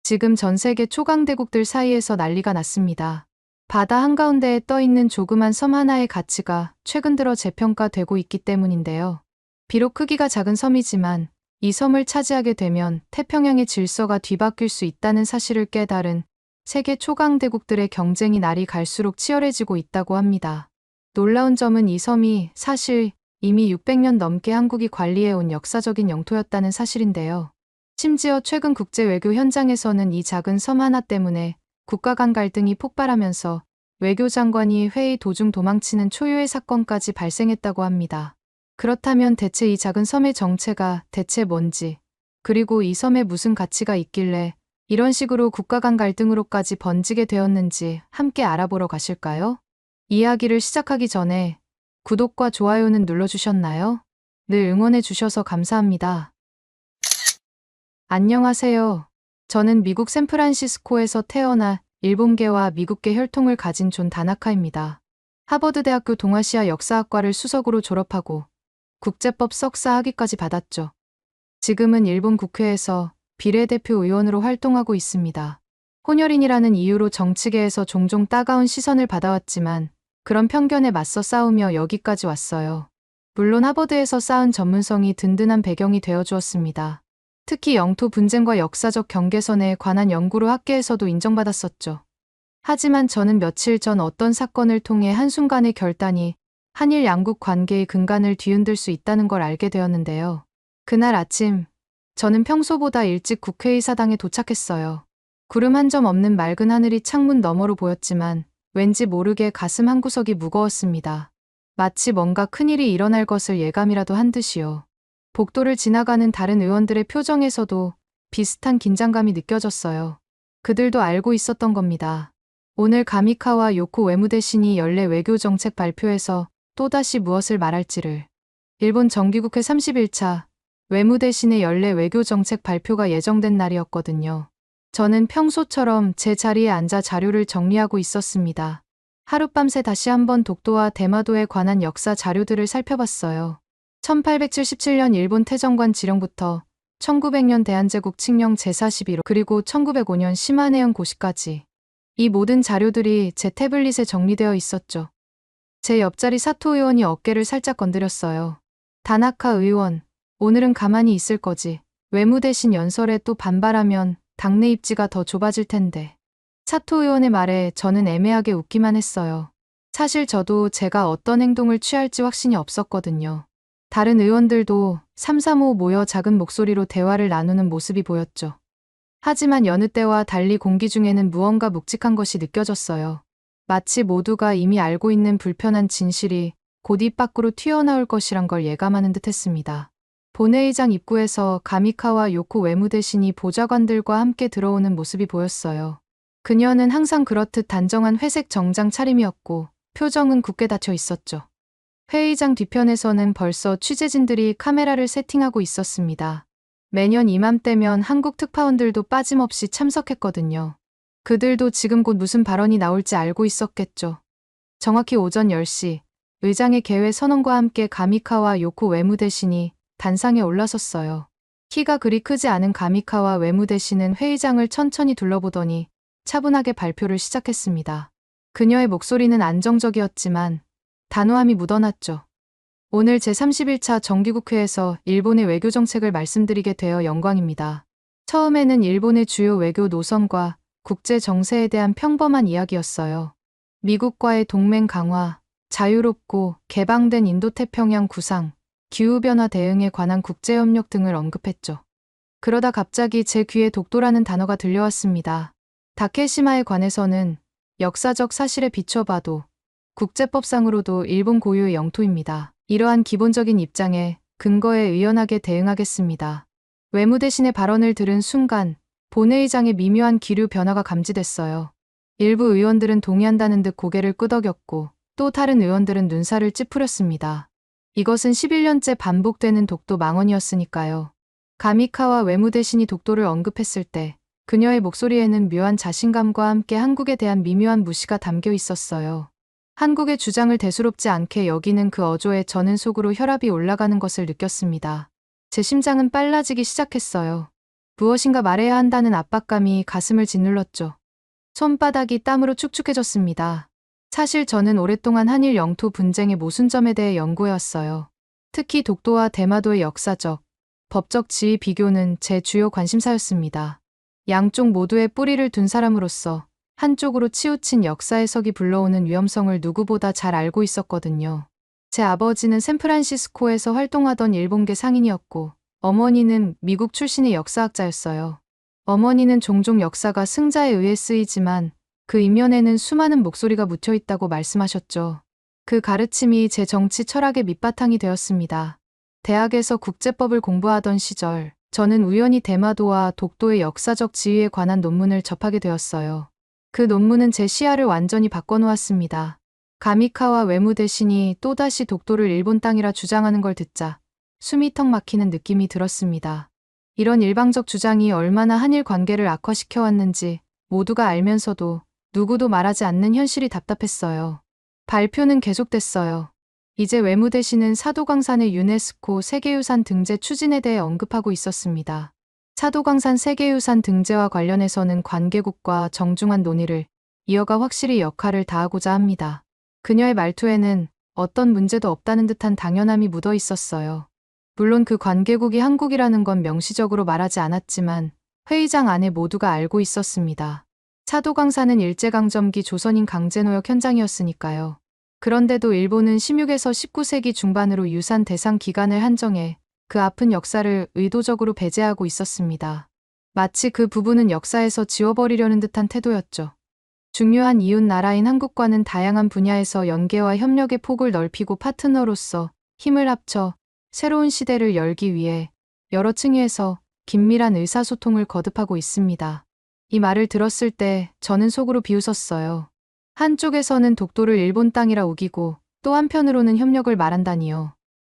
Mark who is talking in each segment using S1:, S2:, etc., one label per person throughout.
S1: 지금 전 세계 초강대국들 사이에서 난리가 났습니다. 바다 한가운데에 떠있는 조그만 섬 하나의 가치가 최근 들어 재평가되고 있기 때문인데요. 비록 크기가 작은 섬이지만 이 섬을 차지하게 되면 태평양의 질서가 뒤바뀔 수 있다는 사실을 깨달은 세계 초강대국들의 경쟁이 날이 갈수록 치열해지고 있다고 합니다. 놀라운 점은 이 섬이 사실 이미 600년 넘게 한국이 관리해온 역사적인 영토였다는 사실인데요. 심지어 최근 국제 외교 현장에서는 이 작은 섬 하나 때문에 국가 간 갈등이 폭발하면서 외교장관이 회의 도중 도망치는 초유의 사건까지 발생했다고 합니다. 그렇다면 대체 이 작은 섬의 정체가 대체 뭔지, 그리고 이 섬에 무슨 가치가 있길래 이런 식으로 국가 간 갈등으로까지 번지게 되었는지 함께 알아보러 가실까요? 이야기를 시작하기 전에 구독과 좋아요는 눌러주셨나요? 늘 응원해 주셔서 감사합니다. 안녕하세요. 저는 미국 샌프란시스코에서 태어나 일본계와 미국계 혈통을 가진 존 다나카입니다. 하버드대학교 동아시아 역사학과를 수석으로 졸업하고 국제법 석사 학위까지 받았죠. 지금은 일본 국회에서 비례대표 의원으로 활동하고 있습니다. 혼혈인이라는 이유로 정치계에서 종종 따가운 시선을 받아왔지만 그런 편견에 맞서 싸우며 여기까지 왔어요. 물론 하버드에서 쌓은 전문성이 든든한 배경이 되어주었습니다. 특히 영토 분쟁과 역사적 경계선에 관한 연구로 학계에서도 인정받았었죠. 하지만 저는 며칠 전 어떤 사건을 통해 한순간의 결단이 한일 양국 관계의 근간을 뒤흔들 수 있다는 걸 알게 되었는데요. 그날 아침, 저는 평소보다 일찍 국회의사당에 도착했어요. 구름 한 점 없는 맑은 하늘이 창문 너머로 보였지만 왠지 모르게 가슴 한구석이 무거웠습니다. 마치 뭔가 큰일이 일어날 것을 예감이라도 한 듯이요. 복도를 지나가는 다른 의원들의 표정에서도 비슷한 긴장감이 느껴졌어요. 그들도 알고 있었던 겁니다. 오늘 가미카와 요코 외무대신이 연례 외교정책 발표에서 또다시 무엇을 말할지를. 일본 정기국회 31차 외무대신의 연례 외교정책 발표가 예정된 날이었거든요. 저는 평소처럼 제 자리에 앉아 자료를 정리하고 있었습니다. 하룻밤새 다시 한번 독도와 대마도에 관한 역사 자료들을 살펴봤어요. 1877년 일본 태정관 지령부터 1900년 대한제국 칙령 제41호 그리고 1905년 시마네현 고시까지 이 모든 자료들이 제 태블릿에 정리되어 있었죠. 제 옆자리 사토 의원이 어깨를 살짝 건드렸어요. 다나카 의원, 오늘은 가만히 있을 거지. 외무대신 연설에 또 반발하면 당내 입지가 더 좁아질 텐데. 사토 의원의 말에 저는 애매하게 웃기만 했어요. 사실 저도 제가 어떤 행동을 취할지 확신이 없었거든요. 다른 의원들도 335 모여 작은 목소리로 대화를 나누는 모습이 보였죠. 하지만 여느 때와 달리 공기 중에는 무언가 묵직한 것이 느껴졌어요. 마치 모두가 이미 알고 있는 불편한 진실이 곧 입 밖으로 튀어나올 것이란 걸 예감하는 듯했습니다. 본회의장 입구에서 가미카와 요코 외무대신이 보좌관들과 함께 들어오는 모습이 보였어요. 그녀는 항상 그렇듯 단정한 회색 정장 차림이었고 표정은 굳게 닫혀 있었죠. 회의장 뒤편에서는 벌써 취재진들이 카메라를 세팅하고 있었습니다. 매년 이맘때면 한국 특파원들도 빠짐없이 참석했거든요. 그들도 지금 곧 무슨 발언이 나올지 알고 있었겠죠. 정확히 오전 10시, 의장의 개회 선언과 함께 가미카와 요코 외무대신이 단상에 올라섰어요. 키가 그리 크지 않은 가미카와 외무대신은 회의장을 천천히 둘러보더니 차분하게 발표를 시작했습니다. 그녀의 목소리는 안정적이었지만 단호함이 묻어났죠. 오늘 제31차 정기국회에서 일본의 외교정책을 말씀드리게 되어 영광입니다. 처음에는 일본의 주요 외교 노선과 국제 정세에 대한 평범한 이야기였어요. 미국과의 동맹 강화, 자유롭고 개방된 인도태평양 구상, 기후변화 대응에 관한 국제협력 등을 언급했죠. 그러다 갑자기 제 귀에 독도라는 단어가 들려왔습니다. 다케시마에 관해서는 역사적 사실에 비춰봐도 국제법상으로도 일본 고유의 영토입니다. 이러한 기본적인 입장에 근거에 의연하게 대응하겠습니다. 외무대신의 발언을 들은 순간 본회의장에 미묘한 기류 변화가 감지됐어요. 일부 의원들은 동의한다는 듯 고개를 끄덕였고 또 다른 의원들은 눈살을 찌푸렸습니다. 이것은 11년째 반복되는 독도 망언이었으니까요. 가미카와 외무대신이 독도를 언급했을 때 그녀의 목소리에는 묘한 자신감과 함께 한국에 대한 미묘한 무시가 담겨 있었어요. 한국의 주장을 대수롭지 않게 여기는 그 어조에 저는 속으로 혈압이 올라가는 것을 느꼈습니다. 제 심장은 빨라지기 시작했어요. 무엇인가 말해야 한다는 압박감이 가슴을 짓눌렀죠. 손바닥이 땀으로 축축해졌습니다. 사실 저는 오랫동안 한일 영토 분쟁의 모순점에 대해 연구해왔어요. 특히 독도와 대마도의 역사적, 법적 지위 비교는 제 주요 관심사였습니다. 양쪽 모두의 뿌리를 둔 사람으로서 한쪽으로 치우친 역사 해석이 불러오는 위험성을 누구보다 잘 알고 있었거든요. 제 아버지는 샌프란시스코에서 활동하던 일본계 상인이었고, 어머니는 미국 출신의 역사학자였어요. 어머니는 종종 역사가 승자에 의해 쓰이지만 그 이면에는 수많은 목소리가 묻혀 있다고 말씀하셨죠. 그 가르침이 제 정치 철학의 밑바탕이 되었습니다. 대학에서 국제법을 공부하던 시절, 저는 우연히 대마도와 독도의 역사적 지위에 관한 논문을 접하게 되었어요. 그 논문은 제 시야를 완전히 바꿔놓았습니다. 가미카와 외무대신이 또다시 독도를 일본 땅이라 주장하는 걸 듣자 숨이 턱 막히는 느낌이 들었습니다. 이런 일방적 주장이 얼마나 한일 관계를 악화시켜왔는지 모두가 알면서도 누구도 말하지 않는 현실이 답답했어요. 발표는 계속됐어요. 이제 외무대신은 사도광산의 유네스코 세계유산 등재 추진에 대해 언급하고 있었습니다. 사도광산 세계유산 등재와 관련해서는 관계국과 정중한 논의를 이어가 확실히 역할을 다하고자 합니다. 그녀의 말투에는 어떤 문제도 없다는 듯한 당연함이 묻어 있었어요. 물론 그 관계국이 한국이라는 건 명시적으로 말하지 않았지만 회의장 안에 모두가 알고 있었습니다. 사도광산은 일제강점기 조선인 강제노역 현장이었으니까요. 그런데도 일본은 16에서 19세기 중반으로 유산 대상 기간을 한정해 그 아픈 역사를 의도적으로 배제하고 있었습니다. 마치 그 부분은 역사에서 지워버리려는 듯한 태도였죠. 중요한 이웃 나라인 한국과는 다양한 분야에서 연계와 협력의 폭을 넓히고 파트너로서 힘을 합쳐 새로운 시대를 열기 위해 여러 층위에서 긴밀한 의사소통을 거듭하고 있습니다. 이 말을 들었을 때 저는 속으로 비웃었어요. 한쪽에서는 독도를 일본 땅이라 우기고 또 한편으로는 협력을 말한다니요.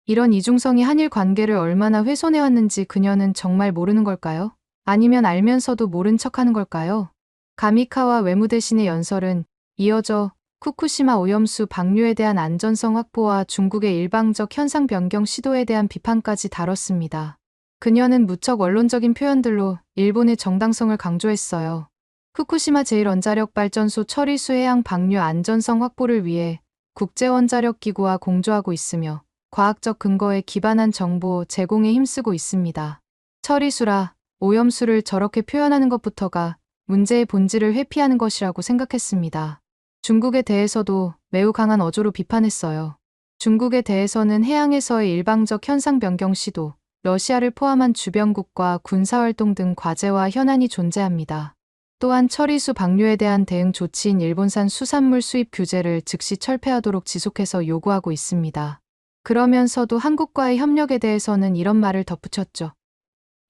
S1: 이런 이중성이 한일 관계를 얼마나 훼손해왔는지 그녀는 정말 모르는 걸까요? 아니면 알면서도 모른 척하는 걸까요? 가미카와 외무대신의 연설은 이어져 후쿠시마 오염수 방류에 대한 안전성 확보와 중국의 일방적 현상 변경 시도에 대한 비판까지 다뤘습니다. 그녀는 무척 원론적인 표현들로 일본의 정당성을 강조했어요. 후쿠시마 제1원자력발전소 처리수 해양 방류 안전성 확보를 위해 국제원자력기구와 공조하고 있으며 과학적 근거에 기반한 정보 제공에 힘쓰고 있습니다. 처리수라 오염수를 저렇게 표현하는 것부터가 문제의 본질을 회피하는 것이라고 생각했습니다. 중국에 대해서도 매우 강한 어조로 비판했어요. 중국에 대해서는 해양에서의 일방적 현상 변경 시도, 러시아를 포함한 주변국과 군사활동 등 과제와 현안이 존재합니다. 또한 처리수 방류에 대한 대응 조치인 일본산 수산물 수입 규제를 즉시 철폐하도록 지속해서 요구하고 있습니다. 그러면서도 한국과의 협력에 대해서는 이런 말을 덧붙였죠.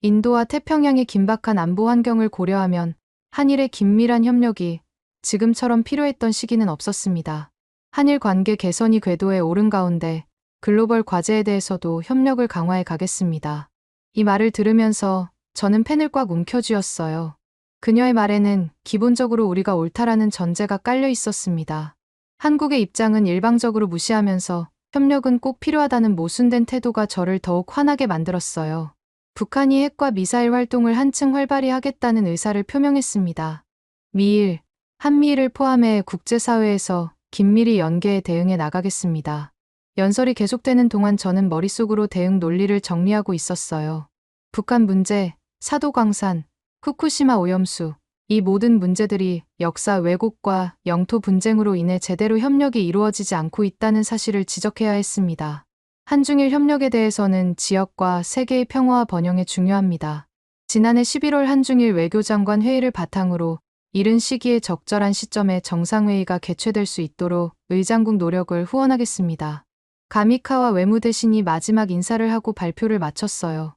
S1: 인도와 태평양의 긴박한 안보 환경을 고려하면 한일의 긴밀한 협력이 지금처럼 필요했던 시기는 없었습니다. 한일 관계 개선이 궤도에 오른 가운데 글로벌 과제에 대해서도 협력을 강화해 가겠습니다. 이 말을 들으면서 저는 펜을 꽉 움켜쥐었어요. 그녀의 말에는 기본적으로 우리가 옳다라는 전제가 깔려 있었습니다. 한국의 입장은 일방적으로 무시하면서 협력은 꼭 필요하다는 모순된 태도가 저를 더욱 화나게 만들었어요. 북한이 핵과 미사일 활동을 한층 활발히 하겠다는 의사를 표명했습니다. 미일, 한미일을 포함해 국제사회에서 긴밀히 연계해 대응해 나가겠습니다. 연설이 계속되는 동안 저는 머릿속으로 대응 논리를 정리하고 있었어요. 북한 문제, 사도광산, 후쿠시마 오염수, 이 모든 문제들이 역사 왜곡과 영토 분쟁으로 인해 제대로 협력이 이루어지지 않고 있다는 사실을 지적해야 했습니다. 한중일 협력에 대해서는 지역과 세계의 평화와 번영에 중요합니다. 지난해 11월 한중일 외교장관 회의를 바탕으로 이른 시기에 적절한 시점에 정상회의가 개최될 수 있도록 의장국 노력을 후원하겠습니다. 가미카와 외무대신이 마지막 인사를 하고 발표를 마쳤어요.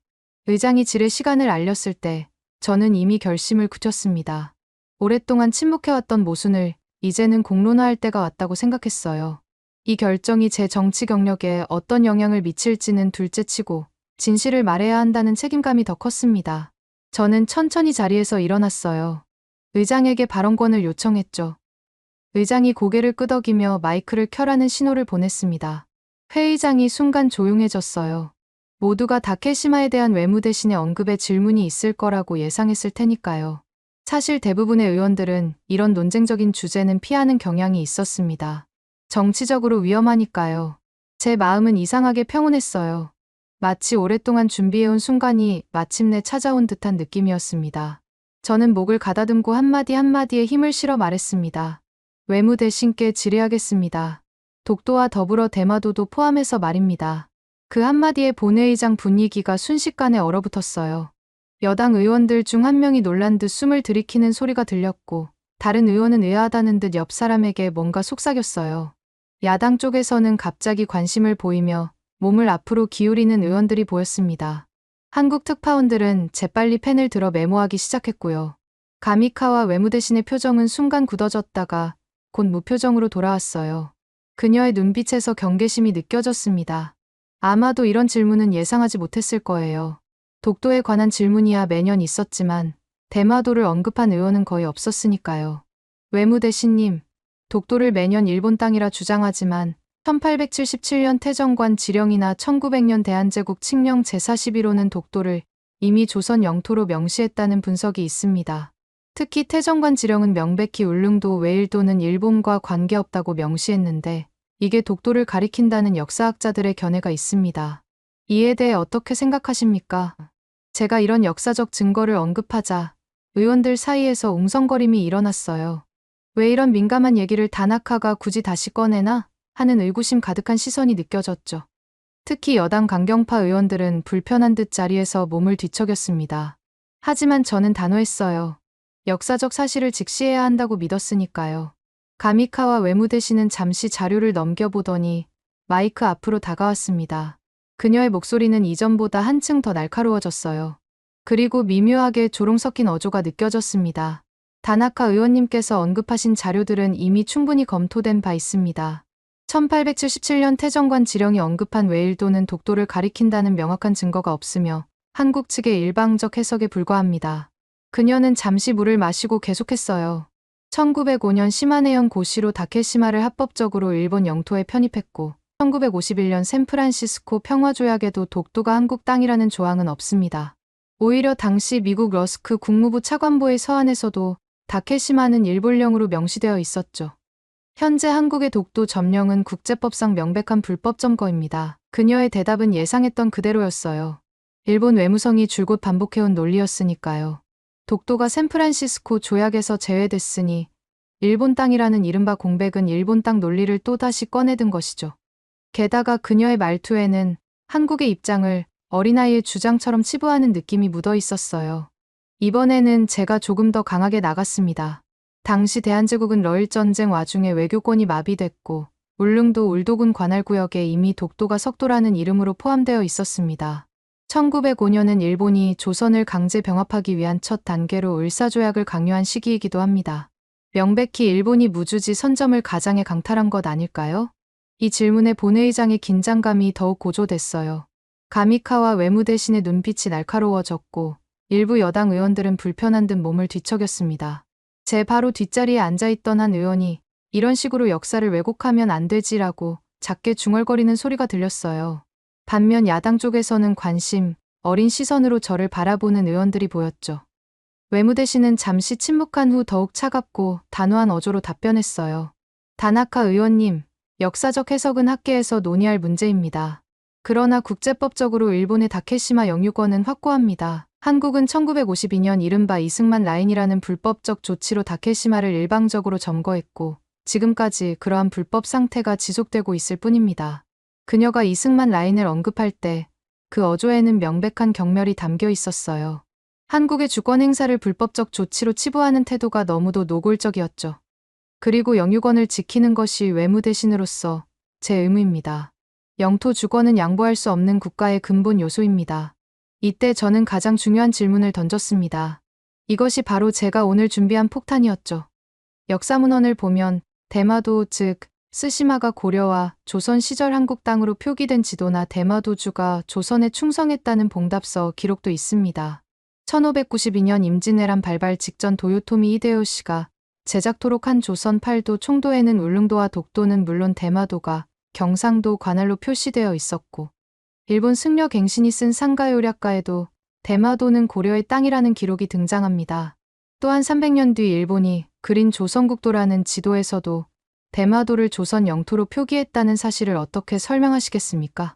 S1: 의장이 질의 시간을 알렸을 때 저는 이미 결심을 굳혔습니다. 오랫동안 침묵해왔던 모순을 이제는 공론화할 때가 왔다고 생각했어요. 이 결정이 제 정치 경력에 어떤 영향을 미칠지는 둘째치고 진실을 말해야 한다는 책임감이 더 컸습니다. 저는 천천히 자리에서 일어났어요. 의장에게 발언권을 요청했죠. 의장이 고개를 끄덕이며 마이크를 켜라는 신호를 보냈습니다. 회의장이 순간 조용해졌어요. 모두가 다케시마에 대한 외무 대신에 언급에 질문이 있을 거라고 예상했을 테니까요. 사실 대부분의 의원들은 이런 논쟁적인 주제는 피하는 경향이 있었습니다. 정치적으로 위험하니까요. 제 마음은 이상하게 평온했어요. 마치 오랫동안 준비해온 순간이 마침내 찾아온 듯한 느낌이었습니다. 저는 목을 가다듬고 한마디 한마디에 힘을 실어 말했습니다. 외무 대신께 질의하겠습니다. 독도와 더불어 대마도도 포함해서 말입니다. 그 한마디에 본회의장 분위기가 순식간에 얼어붙었어요. 여당 의원들 중 한 명이 놀란 듯 숨을 들이키는 소리가 들렸고 다른 의원은 의아하다는 듯 옆 사람에게 뭔가 속삭였어요. 야당 쪽에서는 갑자기 관심을 보이며 몸을 앞으로 기울이는 의원들이 보였습니다. 한국 특파원들은 재빨리 펜을 들어 메모하기 시작했고요. 가미카와 외무대신의 표정은 순간 굳어졌다가 곧 무표정으로 돌아왔어요. 그녀의 눈빛에서 경계심이 느껴졌습니다. 아마도 이런 질문은 예상하지 못했을 거예요. 독도에 관한 질문이야 매년 있었지만 대마도를 언급한 의원은 거의 없었으니까요. 외무대신님, 독도를 매년 일본 땅이라 주장하지만 1877년 태정관 지령이나 1900년 대한제국 칙령 제41호는 독도를 이미 조선 영토로 명시했다는 분석이 있습니다. 특히 태정관 지령은 명백히 울릉도, 웨일도는 일본과 관계없다고 명시했는데 이게 독도를 가리킨다는 역사학자들의 견해가 있습니다. 이에 대해 어떻게 생각하십니까? 제가 이런 역사적 증거를 언급하자 의원들 사이에서 웅성거림이 일어났어요. 왜 이런 민감한 얘기를 다나카가 굳이 다시 꺼내나? 하는 의구심 가득한 시선이 느껴졌죠. 특히 여당 강경파 의원들은 불편한 듯 자리에서 몸을 뒤척였습니다. 하지만 저는 단호했어요. 역사적 사실을 직시해야 한다고 믿었으니까요. 가미카와 외무대신은 잠시 자료를 넘겨보더니 마이크 앞으로 다가왔습니다. 그녀의 목소리는 이전보다 한층 더 날카로워졌어요. 그리고 미묘하게 조롱 섞인 어조가 느껴졌습니다. 다나카 의원님께서 언급하신 자료들은 이미 충분히 검토된 바 있습니다. 1877년 태정관 지령이 언급한 웨일도는 독도를 가리킨다는 명확한 증거가 없으며 한국 측의 일방적 해석에 불과합니다. 그녀는 잠시 물을 마시고 계속했어요. 1905년 시마네현 고시로 다케시마를 합법적으로 일본 영토에 편입했고 1951년 샌프란시스코 평화조약에도 독도가 한국 땅이라는 조항은 없습니다. 오히려 당시 미국 러스크 국무부 차관보의 서한에서도 다케시마는 일본령으로 명시되어 있었죠. 현재 한국의 독도 점령은 국제법상 명백한 불법 점거입니다. 그녀의 대답은 예상했던 그대로였어요. 일본 외무성이 줄곧 반복해온 논리였으니까요. 독도가 샌프란시스코 조약에서 제외됐으니 일본 땅이라는 이른바 공백은 일본 땅 논리를 또다시 꺼내든 것이죠. 게다가 그녀의 말투에는 한국의 입장을 어린아이의 주장처럼 치부하는 느낌이 묻어 있었어요. 이번에는 제가 조금 더 강하게 나갔습니다. 당시 대한제국은 러일전쟁 와중에 외교권이 마비됐고 울릉도 울도군 관할구역에 이미 독도가 석도라는 이름으로 포함되어 있었습니다. 1905년은 일본이 조선을 강제 병합하기 위한 첫 단계로 을사조약을 강요한 시기이기도 합니다. 명백히 일본이 무주지 선점을 가장에 강탈한 것 아닐까요? 이 질문에 본회의장의 긴장감이 더욱 고조됐어요. 가미카와 외무대신의 눈빛이 날카로워졌고 일부 여당 의원들은 불편한 듯 몸을 뒤척였습니다. 제 바로 뒷자리에 앉아있던 한 의원이 이런 식으로 역사를 왜곡하면 안 되지라고 작게 중얼거리는 소리가 들렸어요. 반면 야당 쪽에서는 관심, 어린 시선으로 저를 바라보는 의원들이 보였죠. 외무대신은 잠시 침묵한 후 더욱 차갑고 단호한 어조로 답변했어요. 다나카 의원님, 역사적 해석은 학계에서 논의할 문제입니다. 그러나 국제법적으로 일본의 다케시마 영유권은 확고합니다. 한국은 1952년 이른바 이승만 라인이라는 불법적 조치로 다케시마를 일방적으로 점거했고 지금까지 그러한 불법 상태가 지속되고 있을 뿐입니다. 그녀가 이승만 라인을 언급할 때 그 어조에는 명백한 경멸이 담겨 있었어요. 한국의 주권 행사를 불법적 조치로 치부하는 태도가 너무도 노골적이었죠. 그리고 영유권을 지키는 것이 외무대신으로서 제 의무입니다. 영토 주권은 양보할 수 없는 국가의 근본 요소입니다. 이때 저는 가장 중요한 질문을 던졌습니다. 이것이 바로 제가 오늘 준비한 폭탄이었죠. 역사문헌을 보면 대마도 즉 스시마가 고려와 조선 시절 한국 땅으로 표기된 지도나 대마도주가 조선에 충성했다는 봉답서 기록도 있습니다. 1592년 임진왜란 발발 직전 도요토미 히데요시가 제작토록 한 조선 팔도 총도에는 울릉도와 독도는 물론 대마도가 경상도 관할로 표시되어 있었고 일본 승려 갱신이 쓴 상가요략가에도 대마도는 고려의 땅이라는 기록이 등장합니다. 또한 300년 뒤 일본이 그린 조선국도라는 지도에서도 대마도를 조선 영토로 표기했다는 사실을 어떻게 설명하시겠습니까?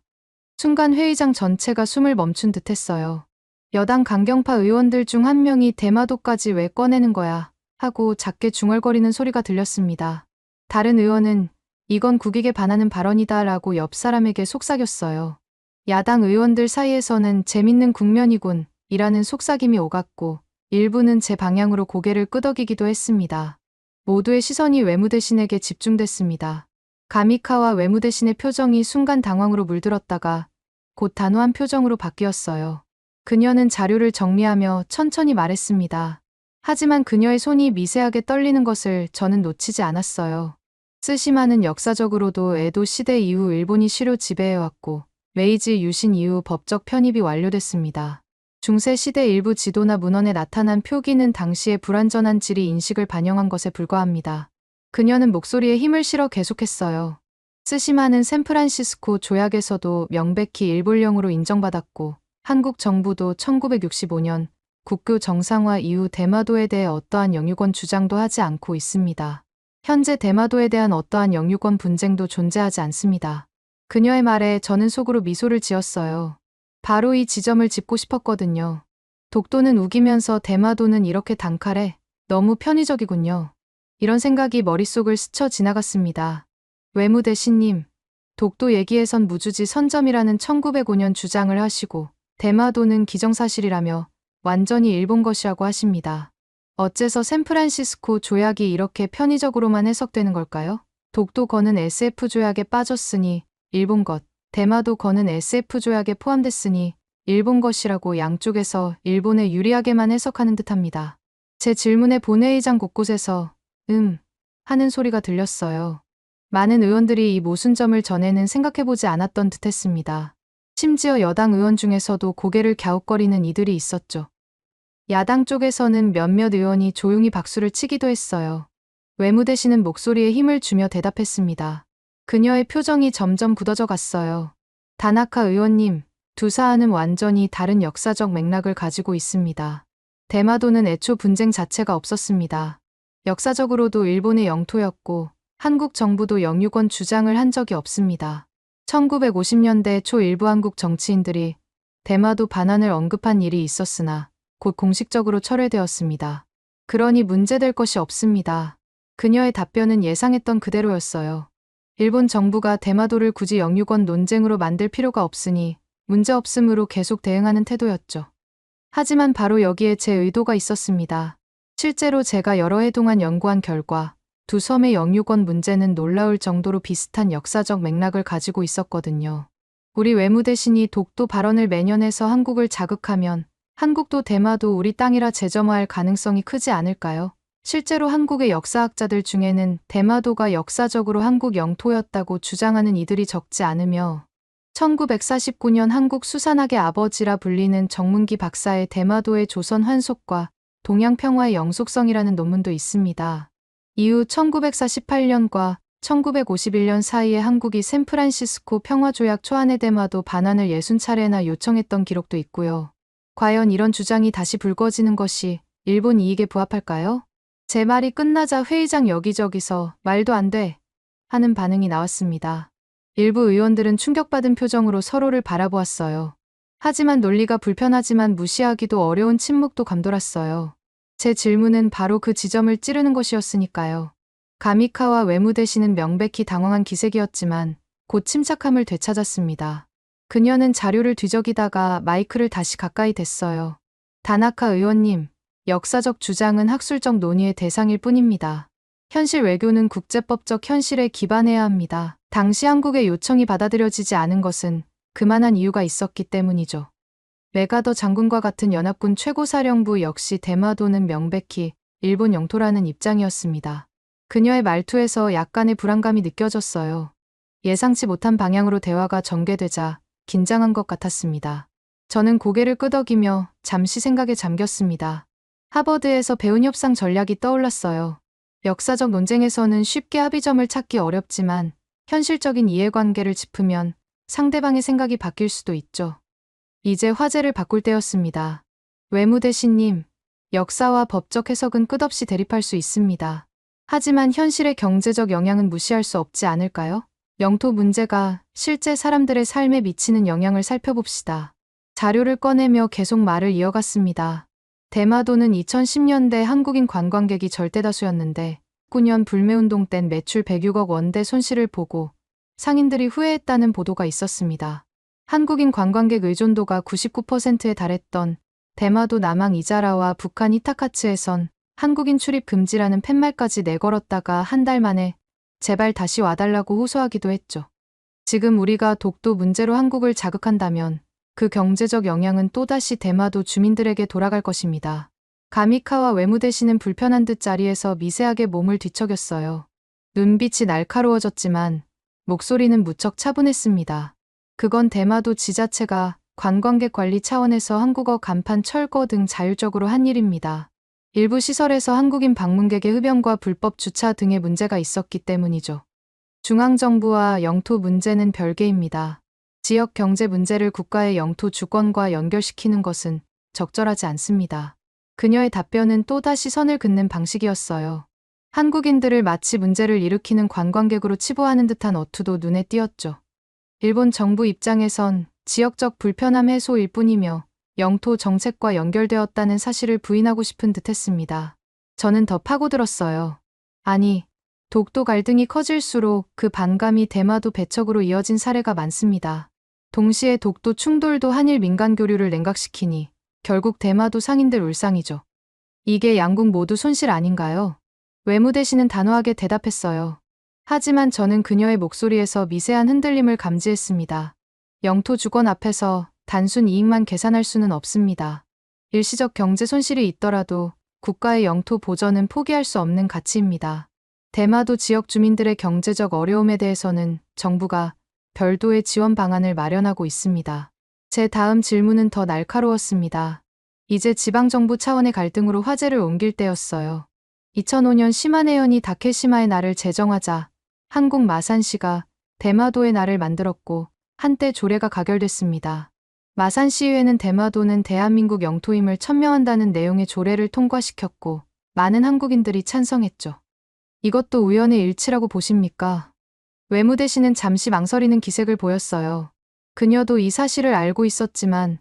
S1: 순간 회의장 전체가 숨을 멈춘 듯했어요. 여당 강경파 의원들 중 한 명이 대마도까지 왜 꺼내는 거야 하고 작게 중얼거리는 소리가 들렸습니다. 다른 의원은 이건 국익에 반하는 발언이다 라고 옆 사람에게 속삭였어요. 야당 의원들 사이에서는 재밌는 국면이군 이라는 속삭임이 오갔고 일부는 제 방향으로 고개를 끄덕이기도 했습니다. 모두의 시선이 외무대신에게 집중됐습니다. 가미카와 외무대신의 표정이 순간 당황으로 물들었다가 곧 단호한 표정으로 바뀌었어요. 그녀는 자료를 정리하며 천천히 말했습니다. 하지만 그녀의 손이 미세하게 떨리는 것을 저는 놓치지 않았어요. 쓰시마는 역사적으로도 에도 시대 이후 일본이 시로 지배해왔고 메이지 유신 이후 법적 편입이 완료됐습니다. 중세 시대 일부 지도나 문헌에 나타난 표기는 당시의 불완전한 지리 인식을 반영한 것에 불과합니다. 그녀는 목소리에 힘을 실어 계속했어요. 쓰시마는 샌프란시스코 조약에서도 명백히 일본령으로 인정받았고 한국 정부도 1965년 국교 정상화 이후 대마도에 대해 어떠한 영유권 주장도 하지 않고 있습니다. 현재 대마도에 대한 어떠한 영유권 분쟁도 존재하지 않습니다. 그녀의 말에 저는 속으로 미소를 지었어요. 바로 이 지점을 짚고 싶었거든요. 독도는 우기면서 대마도는 이렇게 단칼에 너무 편의적이군요. 이런 생각이 머릿속을 스쳐 지나갔습니다. 외무대신님, 독도 얘기에선 무주지 선점이라는 1905년 주장을 하시고 대마도는 기정사실이라며 완전히 일본 것이라고 하십니다. 어째서 샌프란시스코 조약이 이렇게 편의적으로만 해석되는 걸까요? 독도 건은 SF 조약에 빠졌으니 일본 것, 대마도 건은 SF 조약에 포함됐으니 일본 것이라고 양쪽에서 일본에 유리하게만 해석하는 듯합니다. 제 질문에 본회의장 곳곳에서 하는 소리가 들렸어요. 많은 의원들이 이 모순점을 전에는 생각해보지 않았던 듯했습니다. 심지어 여당 의원 중에서도 고개를 갸웃거리는 이들이 있었죠. 야당 쪽에서는 몇몇 의원이 조용히 박수를 치기도 했어요. 외무대신은 목소리에 힘을 주며 대답했습니다. 그녀의 표정이 점점 굳어져 갔어요. 다나카 의원님, 두 사안은 완전히 다른 역사적 맥락을 가지고 있습니다. 대마도는 애초 분쟁 자체가 없었습니다. 역사적으로도 일본의 영토였고 한국 정부도 영유권 주장을 한 적이 없습니다. 1950년대 초 일부 한국 정치인들이 대마도 반환을 언급한 일이 있었으나 곧 공식적으로 철회되었습니다. 그러니 문제될 것이 없습니다. 그녀의 답변은 예상했던 그대로였어요. 일본 정부가 대마도를 굳이 영유권 논쟁으로 만들 필요가 없으니 문제없음으로 계속 대응하는 태도였죠. 하지만 바로 여기에 제 의도가 있었습니다. 실제로 제가 여러 해 동안 연구한 결과 두 섬의 영유권 문제는 놀라울 정도로 비슷한 역사적 맥락을 가지고 있었거든요. 우리 외무대신이 독도 발언을 매년 해서 한국을 자극하면 한국도 대마도 우리 땅이라 재점화할 가능성이 크지 않을까요? 실제로 한국의 역사학자들 중에는 대마도가 역사적으로 한국 영토였다고 주장하는 이들이 적지 않으며 1949년 한국 수산학의 아버지라 불리는 정문기 박사의 대마도의 조선 환속과 동양 평화의 영속성이라는 논문도 있습니다. 이후 1948년과 1951년 사이에 한국이 샌프란시스코 평화조약 초안의 대마도 반환을 60차례나 요청했던 기록도 있고요. 과연 이런 주장이 다시 불거지는 것이 일본 이익에 부합할까요? 제 말이 끝나자 회의장 여기저기서 말도 안 돼 하는 반응이 나왔습니다. 일부 의원들은 충격받은 표정으로 서로를 바라보았어요. 하지만 논리가 불편하지만 무시하기도 어려운 침묵도 감돌았어요. 제 질문은 바로 그 지점을 찌르는 것이었으니까요. 가미카와 외무대신은 명백히 당황한 기색이었지만 곧 침착함을 되찾았습니다. 그녀는 자료를 뒤적이다가 마이크를 다시 가까이 댔어요. 다나카 의원님, 역사적 주장은 학술적 논의의 대상일 뿐입니다. 현실 외교는 국제법적 현실에 기반해야 합니다. 당시 한국의 요청이 받아들여지지 않은 것은 그만한 이유가 있었기 때문이죠. 메가더 장군과 같은 연합군 최고사령부 역시 대마도는 명백히 일본 영토라는 입장이었습니다. 그녀의 말투에서 약간의 불안감이 느껴졌어요. 예상치 못한 방향으로 대화가 전개되자 긴장한 것 같았습니다. 저는 고개를 끄덕이며 잠시 생각에 잠겼습니다. 하버드에서 배운 협상 전략이 떠올랐어요. 역사적 논쟁에서는 쉽게 합의점을 찾기 어렵지만 현실적인 이해관계를 짚으면 상대방의 생각이 바뀔 수도 있죠. 이제 화제를 바꿀 때였습니다. 외무대신님, 역사와 법적 해석은 끝없이 대립할 수 있습니다. 하지만 현실의 경제적 영향은 무시할 수 없지 않을까요? 영토 문제가 실제 사람들의 삶에 미치는 영향을 살펴봅시다. 자료를 꺼내며 계속 말을 이어갔습니다. 대마도는 2010년대 한국인 관광객이 절대다수였는데 9년 불매운동 땐 매출 106억 원대 손실을 보고 상인들이 후회했다는 보도가 있었습니다. 한국인 관광객 의존도가 99%에 달했던 대마도 남항 이자라와 북한 이타카츠에선 한국인 출입 금지라는 팻말까지 내걸었다가 한 달 만에 제발 다시 와달라고 호소하기도 했죠. 지금 우리가 독도 문제로 한국을 자극한다면 그 경제적 영향은 또다시 대마도 주민들에게 돌아갈 것입니다. 가미카와 외무대신은 불편한 듯 자리에서 미세하게 몸을 뒤척였어요. 눈빛이 날카로워졌지만 목소리는 무척 차분했습니다. 그건 대마도 지자체가 관광객 관리 차원에서 한국어 간판 철거 등 자율적으로 한 일입니다. 일부 시설에서 한국인 방문객의 흡연과 불법 주차 등의 문제가 있었기 때문이죠. 중앙정부와 영토 문제는 별개입니다. 지역 경제 문제를 국가의 영토 주권과 연결시키는 것은 적절하지 않습니다. 그녀의 답변은 또다시 선을 긋는 방식이었어요. 한국인들을 마치 문제를 일으키는 관광객으로 치부하는 듯한 어투도 눈에 띄었죠. 일본 정부 입장에선 지역적 불편함 해소일 뿐이며 영토 정책과 연결되었다는 사실을 부인하고 싶은 듯했습니다. 저는 더 파고들었어요. 아니, 독도 갈등이 커질수록 그 반감이 대마도 배척으로 이어진 사례가 많습니다. 동시에 독도 충돌도 한일 민간 교류를 냉각시키니 결국 대마도 상인들 울상이죠. 이게 양국 모두 손실 아닌가요? 외무대신은 단호하게 대답했어요. 하지만 저는 그녀의 목소리에서 미세한 흔들림을 감지했습니다. 영토 주권 앞에서 단순 이익만 계산할 수는 없습니다. 일시적 경제 손실이 있더라도 국가의 영토 보전은 포기할 수 없는 가치입니다. 대마도 지역 주민들의 경제적 어려움에 대해서는 정부가 별도의 지원 방안을 마련하고 있습니다. 제 다음 질문은 더 날카로웠습니다. 이제 지방정부 차원의 갈등으로 화제를 옮길 때였어요. 2005년 시마네현이 다케시마의 날을 제정하자 한국 마산시가 대마도의 날을 만들었고 한때 조례가 가결됐습니다. 마산시의회는 대마도는 대한민국 영토임을 천명한다는 내용의 조례를 통과시켰고 많은 한국인들이 찬성했죠. 이것도 우연의 일치라고 보십니까? 외무대신은 잠시 망설이는 기색을 보였어요. 그녀도 이 사실을 알고 있었지만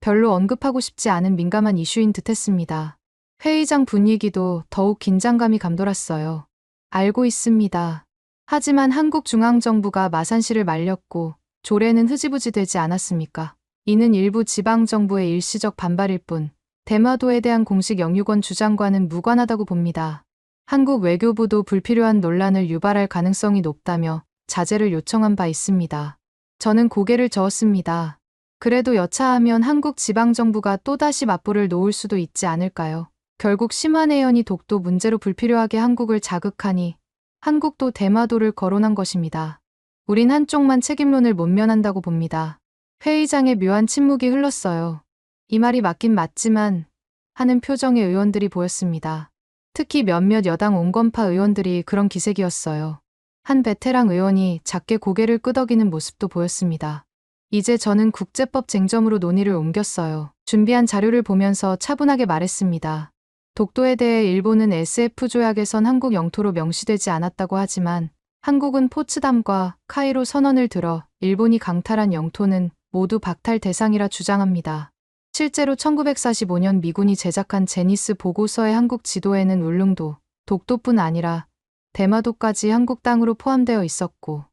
S1: 별로 언급하고 싶지 않은 민감한 이슈인 듯했습니다. 회의장 분위기도 더욱 긴장감이 감돌았어요. 알고 있습니다. 하지만 한국 중앙정부가 마산시를 말렸고 조례는 흐지부지 되지 않았습니까? 이는 일부 지방정부의 일시적 반발일 뿐 대마도에 대한 공식 영유권 주장과는 무관하다고 봅니다. 한국 외교부도 불필요한 논란을 유발할 가능성이 높다며 자제를 요청한 바 있습니다. 저는 고개를 저었습니다. 그래도 여차하면 한국 지방정부가 또다시 맞불을 놓을 수도 있지 않을까요? 결국 시마네현이 독도 문제로 불필요하게 한국을 자극하니 한국도 대마도를 거론한 것입니다. 우린 한쪽만 책임론을 못 면한다고 봅니다. 회의장에 묘한 침묵이 흘렀어요. 이 말이 맞긴 맞지만 하는 표정의 의원들이 보였습니다. 특히 몇몇 여당 온건파 의원들이 그런 기색이었어요. 한 베테랑 의원이 작게 고개를 끄덕이는 모습도 보였습니다. 이제 저는 국제법 쟁점으로 논의를 옮겼어요. 준비한 자료를 보면서 차분하게 말했습니다. 독도에 대해 일본은 SF 조약에선 한국 영토로 명시되지 않았다고 하지만 한국은 포츠담과 카이로 선언을 들어 일본이 강탈한 영토는 모두 박탈 대상이라 주장합니다. 실제로 1945년 미군이 제작한 제니스 보고서의 한국 지도에는 울릉도, 독도뿐 아니라 대마도까지 한국 땅으로 포함되어 있었고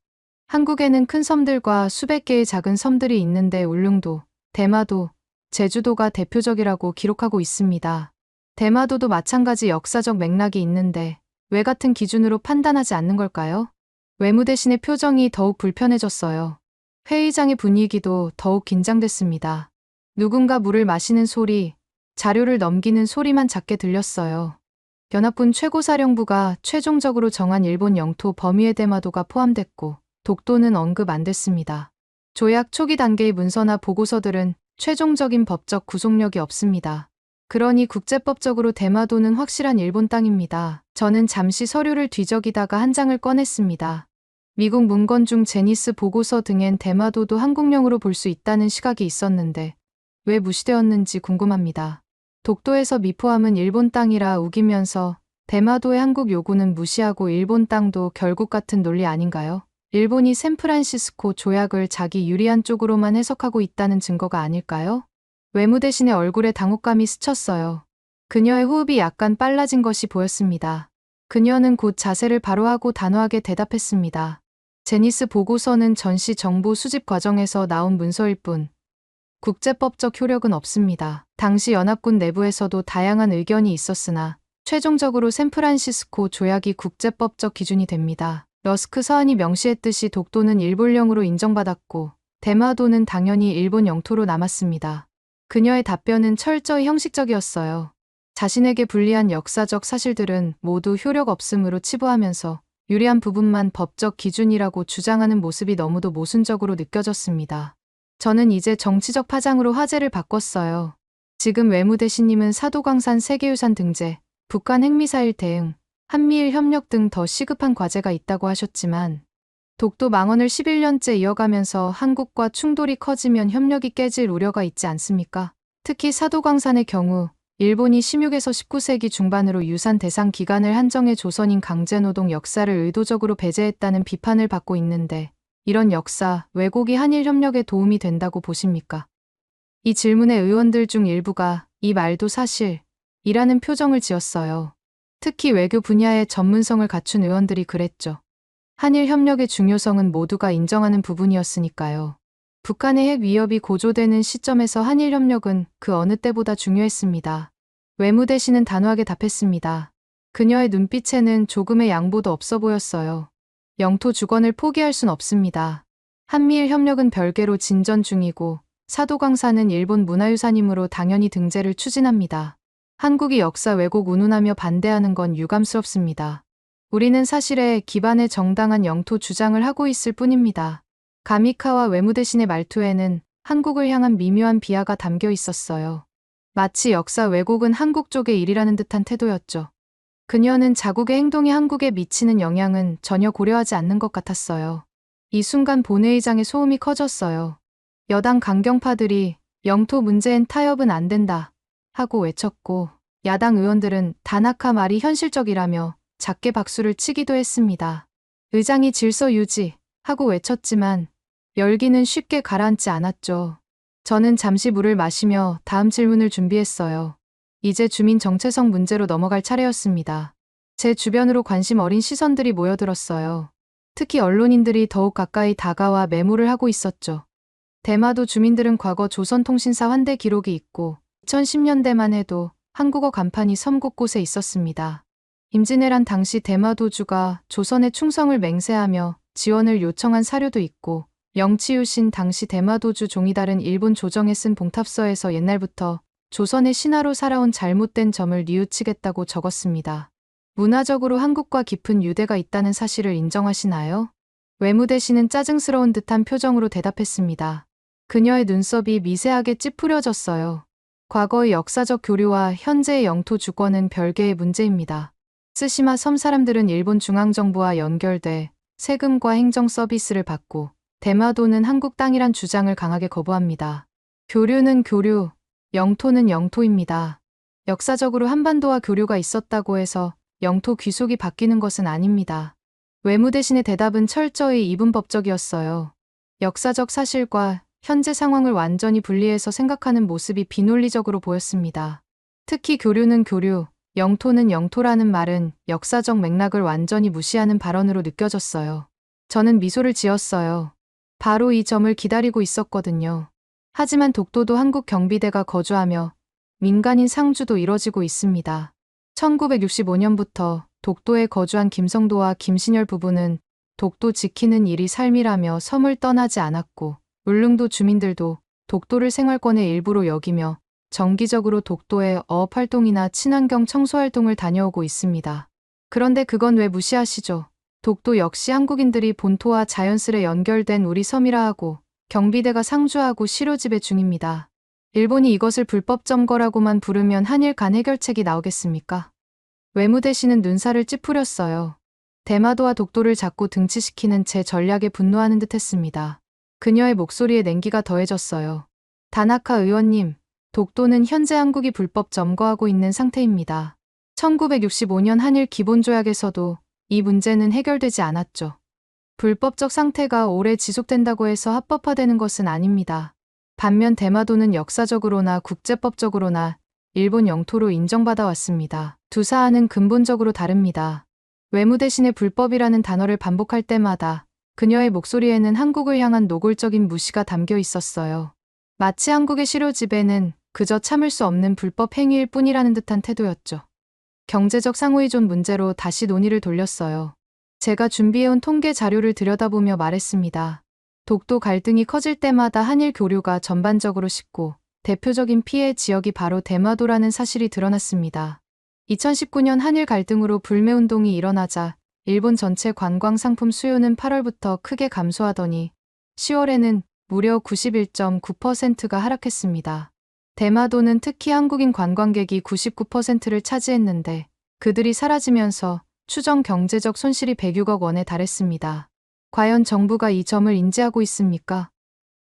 S1: 한국에는 큰 섬들과 수백 개의 작은 섬들이 있는데 울릉도, 대마도, 제주도가 대표적이라고 기록하고 있습니다. 대마도도 마찬가지 역사적 맥락이 있는데 왜 같은 기준으로 판단하지 않는 걸까요? 외무대신의 표정이 더욱 불편해졌어요. 회의장의 분위기도 더욱 긴장됐습니다. 누군가 물을 마시는 소리, 자료를 넘기는 소리만 작게 들렸어요. 연합군 최고사령부가 최종적으로 정한 일본 영토 범위에 대마도가 포함됐고 독도는 언급 안 됐습니다. 조약 초기 단계의 문서나 보고서들은 최종적인 법적 구속력이 없습니다. 그러니 국제법적으로 대마도는 확실한 일본 땅입니다. 저는 잠시 서류를 뒤적이다가 한 장을 꺼냈습니다. 미국 문건 중 제니스 보고서 등엔 대마도도 한국령으로 볼 수 있다는 시각이 있었는데 왜 무시되었는지 궁금합니다. 독도에서 미포함은 일본 땅이라 우기면서 대마도의 한국 요구는 무시하고 일본 땅도 결국 같은 논리 아닌가요? 일본이 샌프란시스코 조약을 자기 유리한 쪽으로만 해석하고 있다는 증거가 아닐까요? 외무대신의 얼굴에 당혹감이 스쳤어요. 그녀의 호흡이 약간 빨라진 것이 보였습니다. 그녀는 곧 자세를 바로 하고 단호하게 대답했습니다. 제니스 보고서는 전시 정보 수집 과정에서 나온 문서일 뿐 국제법적 효력은 없습니다. 당시 연합군 내부에서도 다양한 의견이 있었으나 최종적으로 샌프란시스코 조약이 국제법적 기준이 됩니다. 러스크 서한이 명시했듯이 독도는 일본령으로 인정받았고 대마도는 당연히 일본 영토로 남았습니다. 그녀의 답변은 철저히 형식적이었어요. 자신에게 불리한 역사적 사실들은 모두 효력 없음으로 치부하면서 유리한 부분만 법적 기준이라고 주장하는 모습이 너무도 모순적으로 느껴졌습니다. 저는 이제 정치적 파장으로 화제를 바꿨어요. 지금 외무대신님은 사도광산 세계유산 등재, 북한 핵미사일 대응, 한미일 협력 등 더 시급한 과제가 있다고 하셨지만 독도 망언을 11년째 이어가면서 한국과 충돌이 커지면 협력이 깨질 우려가 있지 않습니까? 특히 사도광산의 경우 일본이 16에서 19세기 중반으로 유산 대상 기간을 한정해 조선인 강제노동 역사를 의도적으로 배제했다는 비판을 받고 있는데 이런 역사, 왜곡이 한일 협력에 도움이 된다고 보십니까? 이 질문에 의원들 중 일부가 이 말도 사실이라는 표정을 지었어요. 특히 외교 분야의 전문성을 갖춘 의원들이 그랬죠. 한일 협력의 중요성은 모두가 인정하는 부분이었으니까요. 북한의 핵 위협이 고조되는 시점에서 한일 협력은 그 어느 때보다 중요했습니다. 외무대신은 단호하게 답했습니다. 그녀의 눈빛에는 조금의 양보도 없어 보였어요. 영토 주권을 포기할 순 없습니다. 한미일 협력은 별개로 진전 중이고 사도광산은 일본 문화유산이므로 당연히 등재를 추진합니다. 한국이 역사 왜곡 운운하며 반대하는 건 유감스럽습니다. 우리는 사실에 기반의 정당한 영토 주장을 하고 있을 뿐입니다. 가미카와 외무대신의 말투에는 한국을 향한 미묘한 비하가 담겨 있었어요. 마치 역사 왜곡은 한국 쪽의 일이라는 듯한 태도였죠. 그녀는 자국의 행동이 한국에 미치는 영향은 전혀 고려하지 않는 것 같았어요. 이 순간 본회의장의 소음이 커졌어요. 여당 강경파들이 영토 문제엔 타협은 안 된다 하고 외쳤고 야당 의원들은 다나카 말이 현실적이라며 작게 박수를 치기도 했습니다. 의장이 질서 유지 하고 외쳤지만 열기는 쉽게 가라앉지 않았죠. 저는 잠시 물을 마시며 다음 질문을 준비했어요. 이제 주민 정체성 문제로 넘어갈 차례였습니다. 제 주변으로 관심 어린 시선들이 모여들었어요. 특히 언론인들이 더욱 가까이 다가와 메모를 하고 있었죠. 대마도 주민들은 과거 조선통신사 환대 기록이 있고 2010년대만 해도 한국어 간판이 섬 곳곳에 있었습니다. 임진왜란 당시 대마도주가 조선의 충성을 맹세하며 지원을 요청한 사료도 있고 영치유신 당시 대마도주 종이 다른 일본 조정에 쓴 봉탑서에서 옛날부터 조선의 신하로 살아온 잘못된 점을 뉘우치겠다고 적었습니다. 문화적으로 한국과 깊은 유대가 있다는 사실을 인정하시나요? 외무대신은 짜증스러운 듯한 표정으로 대답했습니다. 그녀의 눈썹이 미세하게 찌푸려졌어요. 과거의 역사적 교류와 현재의 영토 주권은 별개의 문제입니다. 쓰시마 섬 사람들은 일본 중앙정부와 연결돼 세금과 행정 서비스를 받고 대마도는 한국 땅이란 주장을 강하게 거부합니다. 교류는 교류, 영토는 영토입니다. 역사적으로 한반도와 교류가 있었다고 해서 영토 귀속이 바뀌는 것은 아닙니다. 외무대신의 대답은 철저히 이분법적이었어요. 역사적 사실과 현재 상황을 완전히 분리해서 생각하는 모습이 비논리적으로 보였습니다. 특히 교류는 교류, 영토는 영토라는 말은 역사적 맥락을 완전히 무시하는 발언으로 느껴졌어요. 저는 미소를 지었어요. 바로 이 점을 기다리고 있었거든요. 하지만 독도도 한국 경비대가 거주하며 민간인 상주도 이뤄지고 있습니다. 1965년부터 독도에 거주한 김성도와 김신열 부부는 독도 지키는 일이 삶이라며 섬을 떠나지 않았고 울릉도 주민들도 독도를 생활권의 일부로 여기며 정기적으로 독도의 어업 활동이나 친환경 청소 활동을 다녀오고 있습니다. 그런데 그건 왜 무시하시죠? 독도 역시 한국인들이 본토와 자연스레 연결된 우리 섬이라 하고 경비대가 상주하고 실효지배 중입니다. 일본이 이것을 불법 점거라고만 부르면 한일 간 해결책이 나오겠습니까? 외무대신은 눈살을 찌푸렸어요. 대마도와 독도를 자꾸 등치시키는 제 전략에 분노하는 듯했습니다. 그녀의 목소리에 냉기가 더해졌어요. 다나카 의원님, 독도는 현재 한국이 불법 점거하고 있는 상태입니다. 1965년 한일 기본조약에서도 이 문제는 해결되지 않았죠. 불법적 상태가 오래 지속된다고 해서 합법화되는 것은 아닙니다. 반면 대마도는 역사적으로나 국제법적으로나 일본 영토로 인정받아 왔습니다. 두 사안은 근본적으로 다릅니다. 외무 대신에 불법이라는 단어를 반복할 때마다 그녀의 목소리에는 한국을 향한 노골적인 무시가 담겨 있었어요. 마치 한국의 실효 지배는 그저 참을 수 없는 불법 행위일 뿐이라는 듯한 태도였죠. 경제적 상호의존 문제로 다시 논의를 돌렸어요. 제가 준비해온 통계 자료를 들여다보며 말했습니다. 독도 갈등이 커질 때마다 한일 교류가 전반적으로 식고 대표적인 피해 지역이 바로 대마도라는 사실이 드러났습니다. 2019년 한일 갈등으로 불매운동이 일어나자 일본 전체 관광 상품 수요는 8월부터 크게 감소하더니 10월에는 무려 91.9%가 하락했습니다. 대마도는 특히 한국인 관광객이 99%를 차지했는데 그들이 사라지면서 추정 경제적 손실이 106억 원에 달했습니다. 과연 정부가 이 점을 인지하고 있습니까?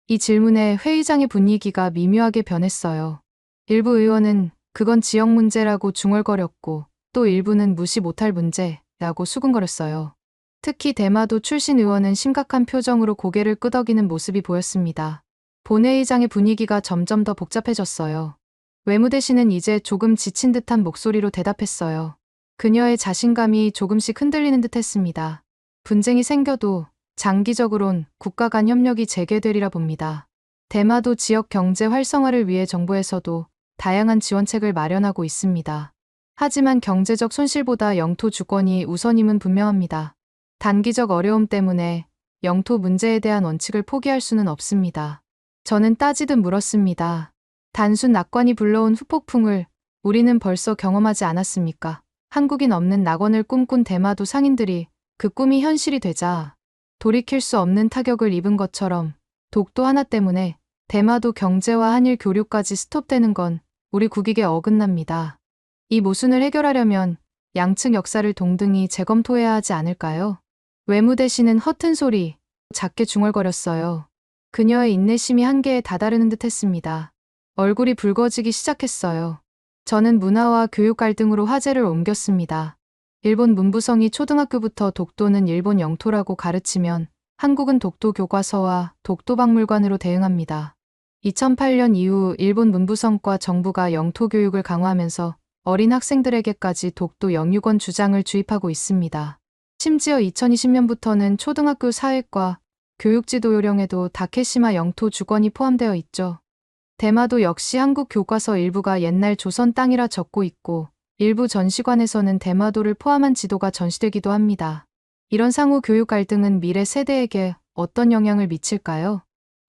S1: 이 질문에 회의장의 분위기가 미묘하게 변했어요. 일부 의원은 그건 지역 문제라고 중얼거렸고 또 일부는 무시 못할 문제라고 수군거렸어요. 특히 대마도 출신 의원은 심각한 표정으로 고개를 끄덕이는 모습이 보였습니다. 본회의장의 분위기가 점점 더 복잡해졌어요. 외무대신은 이제 조금 지친 듯한 목소리로 대답했어요. 그녀의 자신감이 조금씩 흔들리는 듯했습니다. 분쟁이 생겨도 장기적으론 국가 간 협력이 재개되리라 봅니다. 대마도 지역 경제 활성화를 위해 정부에서도 다양한 지원책을 마련하고 있습니다. 하지만 경제적 손실보다 영토 주권이 우선임은 분명합니다. 단기적 어려움 때문에 영토 문제에 대한 원칙을 포기할 수는 없습니다. 저는 따지듯 물었습니다. 단순 낙관이 불러온 후폭풍을 우리는 벌써 경험하지 않았습니까? 한국인 없는 낙원을 꿈꾼 대마도 상인들이 그 꿈이 현실이 되자 돌이킬 수 없는 타격을 입은 것처럼 독도 하나 때문에 대마도 경제와 한일 교류까지 스톱되는 건 우리 국익에 어긋납니다. 이 모순을 해결하려면 양측 역사를 동등히 재검토해야 하지 않을까요? 외무대신은 허튼 소리, 작게 중얼거렸어요. 그녀의 인내심이 한계에 다다르는 듯했습니다. 얼굴이 붉어지기 시작했어요. 저는 문화와 교육 갈등으로 화제를 옮겼습니다. 일본 문부성이 초등학교부터 독도는 일본 영토라고 가르치면 한국은 독도 교과서와 독도 박물관으로 대응합니다. 2008년 이후 일본 문부성과 정부가 영토 교육을 강화하면서 어린 학생들에게까지 독도 영유권 주장을 주입하고 있습니다. 심지어 2020년부터는 초등학교 사회과 교육지도 요령에도 다케시마 영토 주권이 포함되어 있죠. 대마도 역시 한국 교과서 일부가 옛날 조선 땅이라 적고 있고 일부 전시관에서는 대마도를 포함한 지도가 전시되기도 합니다. 이런 상호 교육 갈등은 미래 세대에게 어떤 영향을 미칠까요?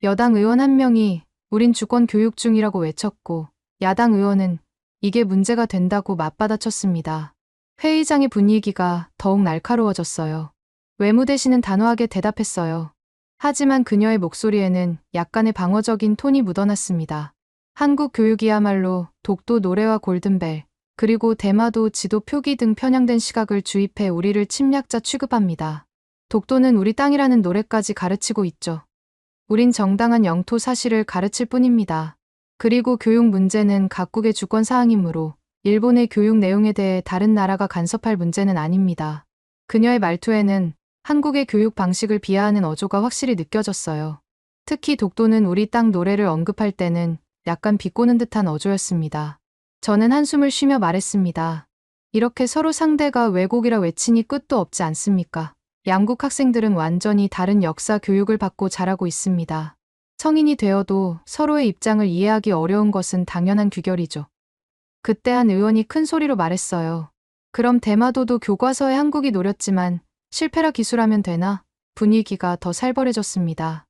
S1: 여당 의원 한 명이 우린 주권 교육 중이라고 외쳤고 야당 의원은 이게 문제가 된다고 맞받아쳤습니다. 회의장의 분위기가 더욱 날카로워졌어요. 외무대신은 단호하게 대답했어요. 하지만 그녀의 목소리에는 약간의 방어적인 톤이 묻어났습니다. 한국 교육이야말로 독도 노래와 골든벨, 그리고 대마도 지도 표기 등 편향된 시각을 주입해 우리를 침략자 취급합니다. 독도는 우리 땅이라는 노래까지 가르치고 있죠. 우린 정당한 영토 사실을 가르칠 뿐입니다. 그리고 교육 문제는 각국의 주권 사항이므로 일본의 교육 내용에 대해 다른 나라가 간섭할 문제는 아닙니다. 그녀의 말투에는 한국의 교육 방식을 비하하는 어조가 확실히 느껴졌어요. 특히 독도는 우리 땅 노래를 언급할 때는 약간 비꼬는 듯한 어조였습니다. 저는 한숨을 쉬며 말했습니다. 이렇게 서로 상대가 왜곡이라 외치니 끝도 없지 않습니까? 양국 학생들은 완전히 다른 역사 교육을 받고 자라고 있습니다. 성인이 되어도 서로의 입장을 이해하기 어려운 것은 당연한 규결이죠. 그때 한 의원이 큰 소리로 말했어요. 그럼 대마도도 교과서에 한국이 노렸지만 실패라 기술하면 되나? 분위기가 더 살벌해졌습니다.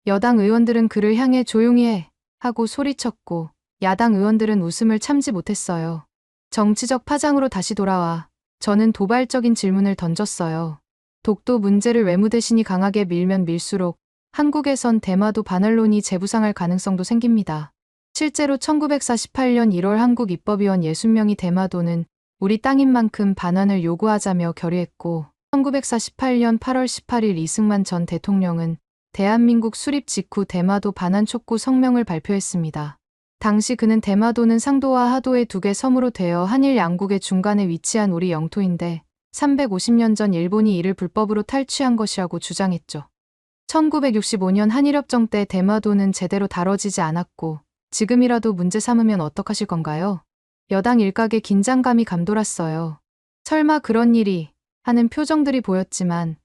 S1: 여당 의원들은 그를 향해 조용히 해 하고 소리쳤고 야당 의원들은 웃음을 참지 못했어요. 정치적 파장으로 다시 돌아와 저는 도발적인 질문을 던졌어요. 독도 문제를 외무대신이 강하게 밀면 밀수록 한국에선 대마도 반환론이 재부상할 가능성도 생깁니다. 실제로 1948년 1월 한국 입법위원 60명이 대마도는 우리 땅인 만큼 반환을 요구하자며 결의했고 1948년 8월 18일 이승만 전 대통령은 대한민국 수립 직후 대마도 반환 촉구 성명을 발표했습니다. 당시 그는 대마도는 상도와 하도의 두 개 섬으로 되어 한일 양국의 중간에 위치한 우리 영토인데 350년 전 일본이 이를 불법으로 탈취한 것이라고 주장했죠. 1965년 한일협정 때 대마도는 제대로 다뤄지지 않았고 지금이라도 문제 삼으면 어떡하실 건가요? 여당 일각의 긴장감이 감돌았어요. 설마 그런 일이 하는 표정들이 보였지만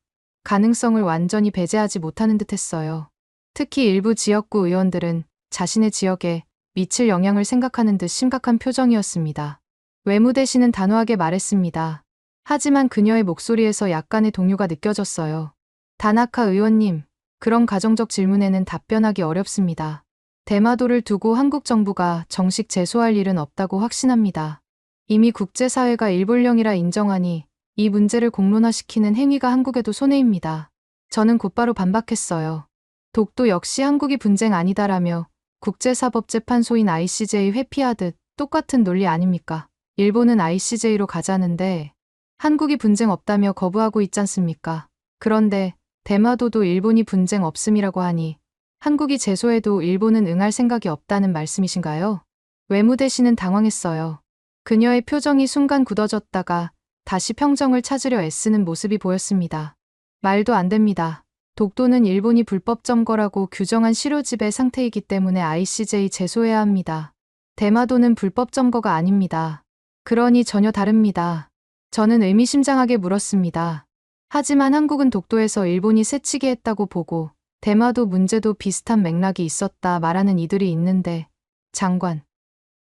S1: 가능성을 완전히 배제하지 못하는 듯했어요. 특히 일부 지역구 의원들은 자신의 지역에 미칠 영향을 생각하는 듯 심각한 표정이었습니다. 외무대신은 단호하게 말했습니다. 하지만 그녀의 목소리에서 약간의 동요가 느껴졌어요. 다나카 의원님, 그런 가정적 질문에는 답변하기 어렵습니다. 대마도를 두고 한국 정부가 정식 제소할 일은 없다고 확신합니다. 이미 국제사회가 일본령이라 인정하니 이 문제를 공론화시키는 행위가 한국에도 손해입니다. 저는 곧바로 반박했어요. 독도 역시 한국이 분쟁 아니다라며 국제사법재판소인 ICJ 회피하듯 똑같은 논리 아닙니까? 일본은 ICJ로 가자는데 한국이 분쟁 없다며 거부하고 있지 않습니까? 그런데 대마도도 일본이 분쟁 없음이라고 하니 한국이 제소해도 일본은 응할 생각이 없다는 말씀이신가요? 외무대신은 당황했어요. 그녀의 표정이 순간 굳어졌다가 다시 평정을 찾으려 애쓰는 모습이 보였습니다. 말도 안 됩니다. 독도는 일본이 불법 점거라고 규정한 실효지배 상태이기 때문에 ICJ 제소해야 합니다. 대마도는 불법 점거가 아닙니다. 그러니 전혀 다릅니다. 저는 의미심장하게 물었습니다. 하지만 한국은 독도에서 일본이 새치기 했다고 보고 대마도 문제도 비슷한 맥락이 있었다 말하는 이들이 있는데 장관.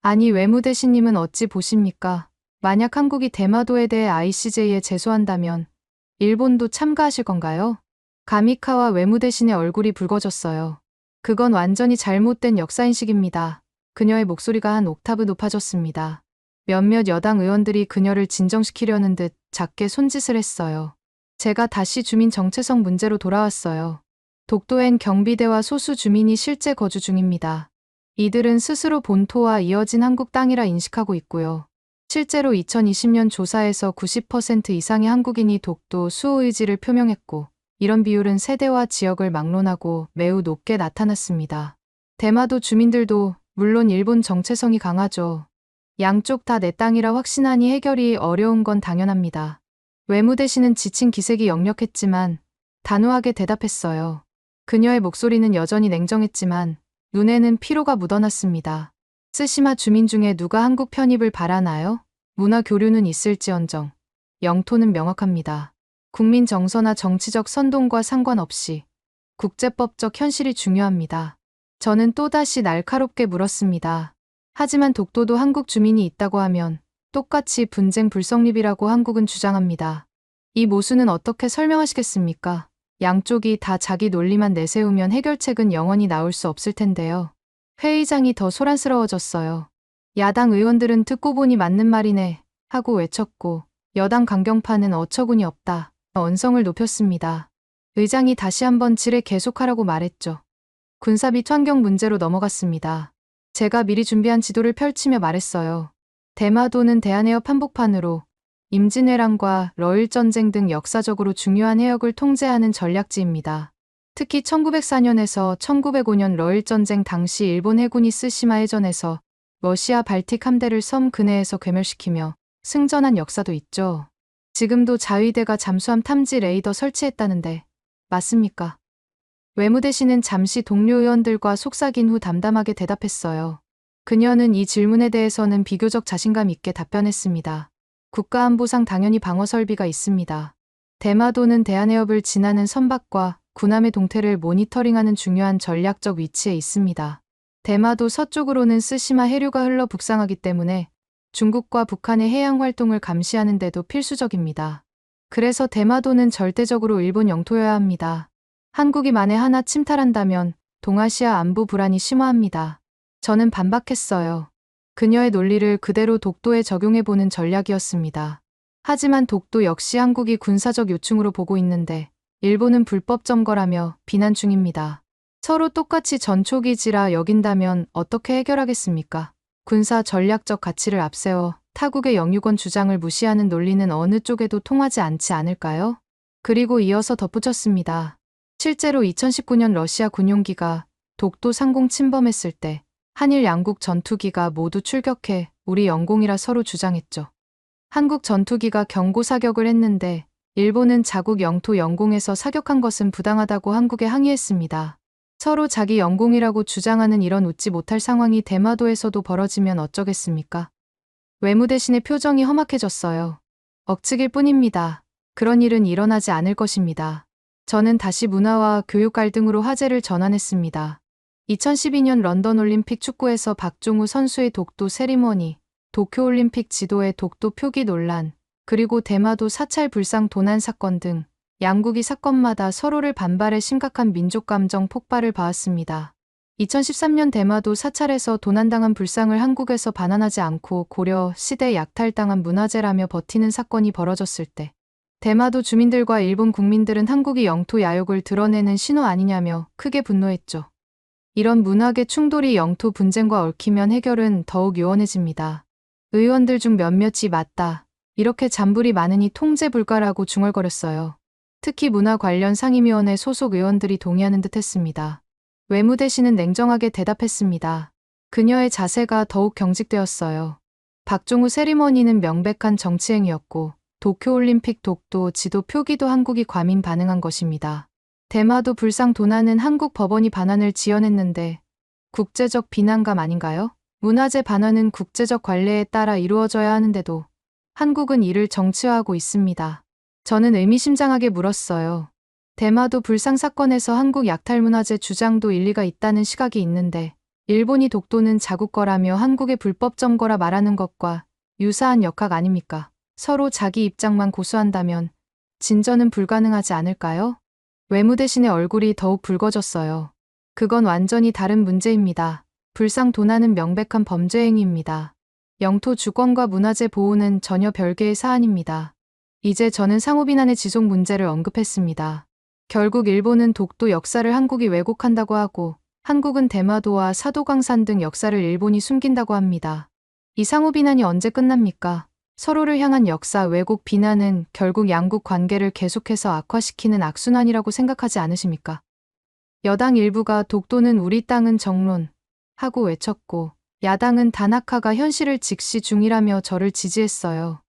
S1: 아니 외무대신님은 어찌 보십니까? 만약 한국이 대마도에 대해 ICJ에 제소한다면 일본도 참가하실 건가요? 가미카와 외무대신의 얼굴이 붉어졌어요. 그건 완전히 잘못된 역사인식입니다. 그녀의 목소리가 한 옥타브 높아졌습니다. 몇몇 여당 의원들이 그녀를 진정시키려는 듯 작게 손짓을 했어요. 제가 다시 주민 정체성 문제로 돌아왔어요. 독도엔 경비대와 소수 주민이 실제 거주 중입니다. 이들은 스스로 본토와 이어진 한국 땅이라 인식하고 있고요. 실제로 2020년 조사에서 90% 이상의 한국인이 독도 수호 의지를 표명했고 이런 비율은 세대와 지역을 막론하고 매우 높게 나타났습니다. 대마도 주민들도 물론 일본 정체성이 강하죠. 양쪽 다 내 땅이라 확신하니 해결이 어려운 건 당연합니다. 외무대신은 지친 기색이 역력했지만 단호하게 대답했어요. 그녀의 목소리는 여전히 냉정했지만 눈에는 피로가 묻어났습니다. 쓰시마 주민 중에 누가 한국 편입을 바라나요? 문화 교류는 있을지언정 영토는 명확합니다. 국민 정서나 정치적 선동과 상관없이 국제법적 현실이 중요합니다. 저는 또다시 날카롭게 물었습니다. 하지만 독도도 한국 주민이 있다고 하면 똑같이 분쟁 불성립이라고 한국은 주장합니다. 이 모순은 어떻게 설명하시겠습니까? 양쪽이 다 자기 논리만 내세우면 해결책은 영원히 나올 수 없을 텐데요. 회의장이 더 소란스러워졌어요. 야당 의원들은 듣고 보니 맞는 말이네 하고 외쳤고 여당 강경파는 어처구니 없다. 언성을 높였습니다. 의장이 다시 한번 질에 계속하라고 말했죠. 군사 및 환경 문제로 넘어갔습니다. 제가 미리 준비한 지도를 펼치며 말했어요. 대마도는 대한해협 한복판으로 임진왜란과 러일전쟁 등 역사적으로 중요한 해역을 통제하는 전략지입니다. 특히 1904년에서 1905년 러일전쟁 당시 일본 해군이 쓰시마 해전에서 러시아 발틱 함대를 섬 근해에서 괴멸시키며 승전한 역사도 있죠. 지금도 자위대가 잠수함 탐지 레이더 설치했다는데 맞습니까? 외무대신은 잠시 동료 의원들과 속삭인 후 담담하게 대답했어요. 그녀는 이 질문에 대해서는 비교적 자신감 있게 답변했습니다. 국가안보상 당연히 방어 설비가 있습니다. 대마도는 대한해협을 지나는 선박과 군함의 동태를 모니터링하는 중요한 전략적 위치에 있습니다. 대마도 서쪽으로는 쓰시마 해류가 흘러 북상하기 때문에 중국과 북한의 해양 활동을 감시하는 데도 필수적입니다. 그래서 대마도는 절대적으로 일본 영토여야 합니다. 한국이 만에 하나 침탈한다면 동아시아 안보 불안이 심화합니다. 저는 반박했어요. 그녀의 논리를 그대로 독도에 적용해보는 전략이었습니다. 하지만 독도 역시 한국이 군사적 요충으로 보고 있는데 일본은 불법 점거라며 비난 중입니다. 서로 똑같이 전초기지라 여긴다면 어떻게 해결하겠습니까? 군사 전략적 가치를 앞세워 타국의 영유권 주장을 무시하는 논리는 어느 쪽에도 통하지 않지 않을까요? 그리고 이어서 덧붙였습니다. 실제로 2019년 러시아 군용기가 독도 상공 침범했을 때 한일 양국 전투기가 모두 출격해 우리 영공이라 서로 주장했죠. 한국 전투기가 경고 사격을 했는데 일본은 자국 영토 영공에서 사격한 것은 부당하다고 한국에 항의했습니다. 서로 자기 영공이라고 주장하는 이런 웃지 못할 상황이 대마도에서도 벌어지면 어쩌겠습니까? 외무대신의 표정이 험악해졌어요. 억측일 뿐입니다. 그런 일은 일어나지 않을 것입니다. 저는 다시 문화와 교육 갈등으로 화제를 전환했습니다. 2012년 런던 올림픽 축구에서 박종우 선수의 독도 세리머니, 도쿄올림픽 지도의 독도 표기 논란, 그리고 대마도 사찰 불상 도난 사건 등 양국이 사건마다 서로를 반발해 심각한 민족 감정 폭발을 봐왔습니다. 2013년 대마도 사찰에서 도난당한 불상을 한국에서 반환하지 않고 고려 시대 약탈당한 문화재라며 버티는 사건이 벌어졌을 때 대마도 주민들과 일본 국민들은 한국이 영토 야욕을 드러내는 신호 아니냐며 크게 분노했죠. 이런 문화계 충돌이 영토 분쟁과 얽히면 해결은 더욱 요원해집니다. 의원들 중 몇몇이 맞다. 이렇게 잔불이 많으니 통제 불가라고 중얼거렸어요. 특히 문화 관련 상임위원회 소속 의원들이 동의하는 듯 했습니다. 외무대신은 냉정하게 대답했습니다. 그녀의 자세가 더욱 경직되었어요. 박종우 세리머니는 명백한 정치행위였고 도쿄올림픽 독도 지도 표기도 한국이 과민 반응한 것입니다. 대마도 불상 도난은 한국 법원이 반환을 지연했는데 국제적 비난감 아닌가요? 문화재 반환은 국제적 관례에 따라 이루어져야 하는데도 한국은 이를 정치화하고 있습니다. 저는 의미심장하게 물었어요. 대마도 불상 사건에서 한국 약탈문화재 주장도 일리가 있다는 시각이 있는데 일본이 독도는 자국 거라며 한국의 불법 점거라 말하는 것과 유사한 역학 아닙니까? 서로 자기 입장만 고수한다면 진전은 불가능하지 않을까요? 외무대신의 얼굴이 더욱 붉어졌어요. 그건 완전히 다른 문제입니다. 불상 도난은 명백한 범죄 행위입니다. 영토 주권과 문화재 보호는 전혀 별개의 사안입니다. 이제 저는 상호 비난의 지속 문제를 언급했습니다. 결국 일본은 독도 역사를 한국이 왜곡한다고 하고 한국은 대마도와 사도강산 등 역사를 일본이 숨긴다고 합니다. 이 상호 비난이 언제 끝납니까? 서로를 향한 역사 왜곡 비난은 결국 양국 관계를 계속해서 악화시키는 악순환이라고 생각하지 않으십니까? 여당 일부가 독도는 우리 땅은 정론 하고 외쳤고 야당은 다나카가 현실을 직시 중이라며 저를 지지했어요.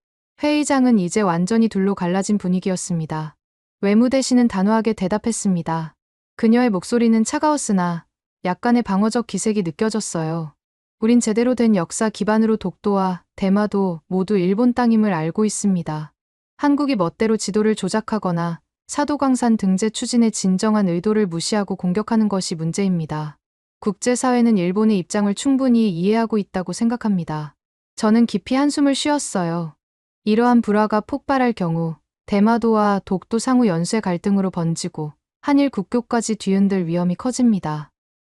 S1: 회의장은 이제 완전히 둘로 갈라진 분위기였습니다. 외무대신은 단호하게 대답했습니다. 그녀의 목소리는 차가웠으나 약간의 방어적 기색이 느껴졌어요. 우린 제대로 된 역사 기반으로 독도와 대마도 모두 일본 땅임을 알고 있습니다. 한국이 멋대로 지도를 조작하거나 사도강산 등재 추진의 진정한 의도를 무시하고 공격하는 것이 문제입니다. 국제사회는 일본의 입장을 충분히 이해하고 있다고 생각합니다. 저는 깊이 한숨을 쉬었어요. 이러한 불화가 폭발할 경우 대마도와 독도 상호 연쇄 갈등으로 번지고 한일 국교까지 뒤흔들 위험이 커집니다.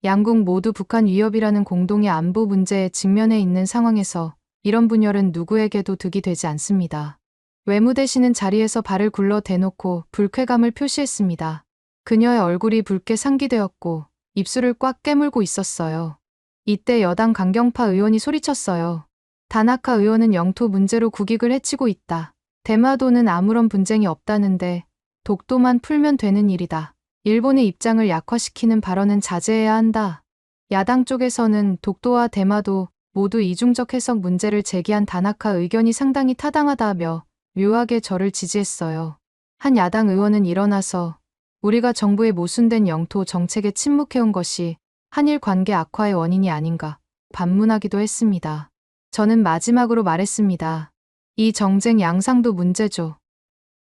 S1: 양국 모두 북한 위협이라는 공동의 안보 문제에 직면해 있는 상황에서 이런 분열은 누구에게도 득이 되지 않습니다. 외무대신은 자리에서 발을 굴러 대놓고 불쾌감을 표시했습니다. 그녀의 얼굴이 붉게 상기되었고 입술을 꽉 깨물고 있었어요. 이때 여당 강경파 의원이 소리쳤어요. 다나카 의원은 영토 문제로 국익을 해치고 있다. 대마도는 아무런 분쟁이 없다는데 독도만 풀면 되는 일이다. 일본의 입장을 약화시키는 발언은 자제해야 한다. 야당 쪽에서는 독도와 대마도 모두 이중적 해석 문제를 제기한 다나카 의견이 상당히 타당하다며 묘하게 저를 지지했어요. 한 야당 의원은 일어나서 우리가 정부의 모순된 영토 정책에 침묵해온 것이 한일 관계 악화의 원인이 아닌가 반문하기도 했습니다. 저는 마지막으로 말했습니다. 이 정쟁 양상도 문제죠.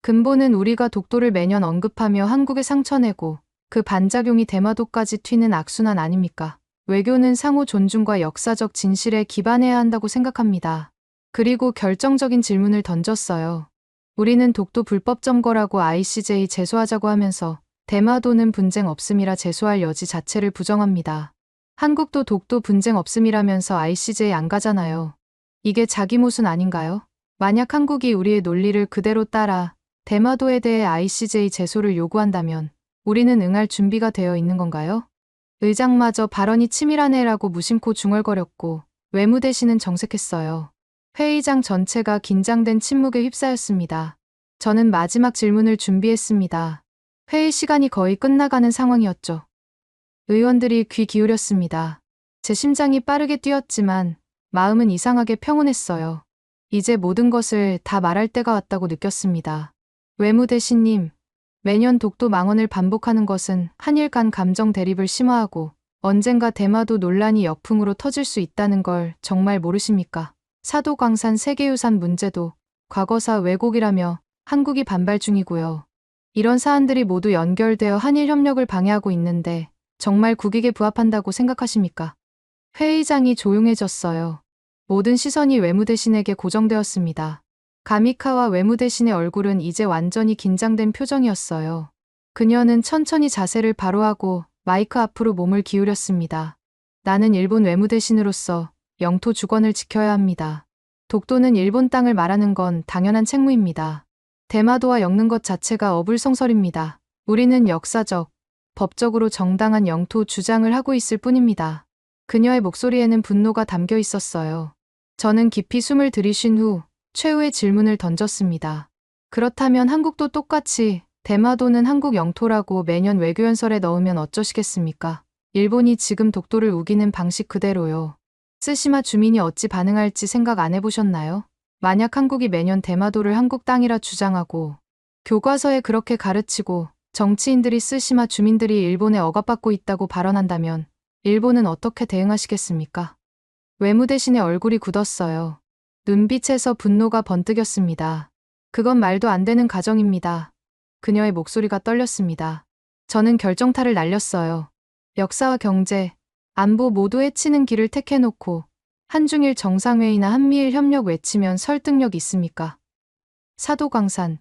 S1: 근본은 우리가 독도를 매년 언급하며 한국에 상처내고 그 반작용이 대마도까지 튀는 악순환 아닙니까? 외교는 상호 존중과 역사적 진실에 기반해야 한다고 생각합니다. 그리고 결정적인 질문을 던졌어요. 우리는 독도 불법 점거라고 ICJ 제소하자고 하면서 대마도는 분쟁 없음이라 제소할 여지 자체를 부정합니다. 한국도 독도 분쟁 없음이라면서 ICJ 안 가잖아요. 이게 자기 모순 아닌가요? 만약 한국이 우리의 논리를 그대로 따라 대마도에 대해 ICJ 제소를 요구한다면 우리는 응할 준비가 되어 있는 건가요? 의장마저 발언이 치밀하네라고 무심코 중얼거렸고 외무대신은 정색했어요. 회의장 전체가 긴장된 침묵에 휩싸였습니다. 저는 마지막 질문을 준비했습니다. 회의 시간이 거의 끝나가는 상황이었죠. 의원들이 귀 기울였습니다. 제 심장이 빠르게 뛰었지만 마음은 이상하게 평온했어요. 이제 모든 것을 다 말할 때가 왔다고 느꼈습니다. 외무대신님, 매년 독도 망언을 반복하는 것은 한일 간 감정 대립을 심화하고 언젠가 대마도 논란이 역풍으로 터질 수 있다는 걸 정말 모르십니까? 사도광산 세계유산 문제도 과거사 왜곡이라며 한국이 반발 중이고요. 이런 사안들이 모두 연결되어 한일 협력을 방해하고 있는데 정말 국익에 부합한다고 생각하십니까? 회의장이 조용해졌어요. 모든 시선이 외무대신에게 고정되었습니다. 가미카와 외무대신의 얼굴은 이제 완전히 긴장된 표정이었어요. 그녀는 천천히 자세를 바로하고 마이크 앞으로 몸을 기울였습니다. 나는 일본 외무대신으로서 영토 주권을 지켜야 합니다. 독도는 일본 땅을 말하는 건 당연한 책무입니다. 대마도와 엮는 것 자체가 어불성설입니다. 우리는 역사적, 법적으로 정당한 영토 주장을 하고 있을 뿐입니다. 그녀의 목소리에는 분노가 담겨 있었어요. 저는 깊이 숨을 들이쉰 후 최후의 질문을 던졌습니다. 그렇다면 한국도 똑같이 대마도는 한국 영토라고 매년 외교연설에 넣으면 어쩌시겠습니까? 일본이 지금 독도를 우기는 방식 그대로요. 쓰시마 주민이 어찌 반응할지 생각 안 해보셨나요? 만약 한국이 매년 대마도를 한국 땅이라 주장하고 교과서에 그렇게 가르치고 정치인들이 쓰시마 주민들이 일본에 억압받고 있다고 발언한다면 일본은 어떻게 대응하시겠습니까? 외무대신의 얼굴이 굳었어요. 눈빛에서 분노가 번뜩였습니다. 그건 말도 안 되는 가정입니다. 그녀의 목소리가 떨렸습니다. 저는 결정타를 날렸어요. 역사와 경제, 안보 모두 해치는 길을 택해놓고 한중일 정상회의나 한미일 협력 외치면 설득력 있습니까? 사도광산,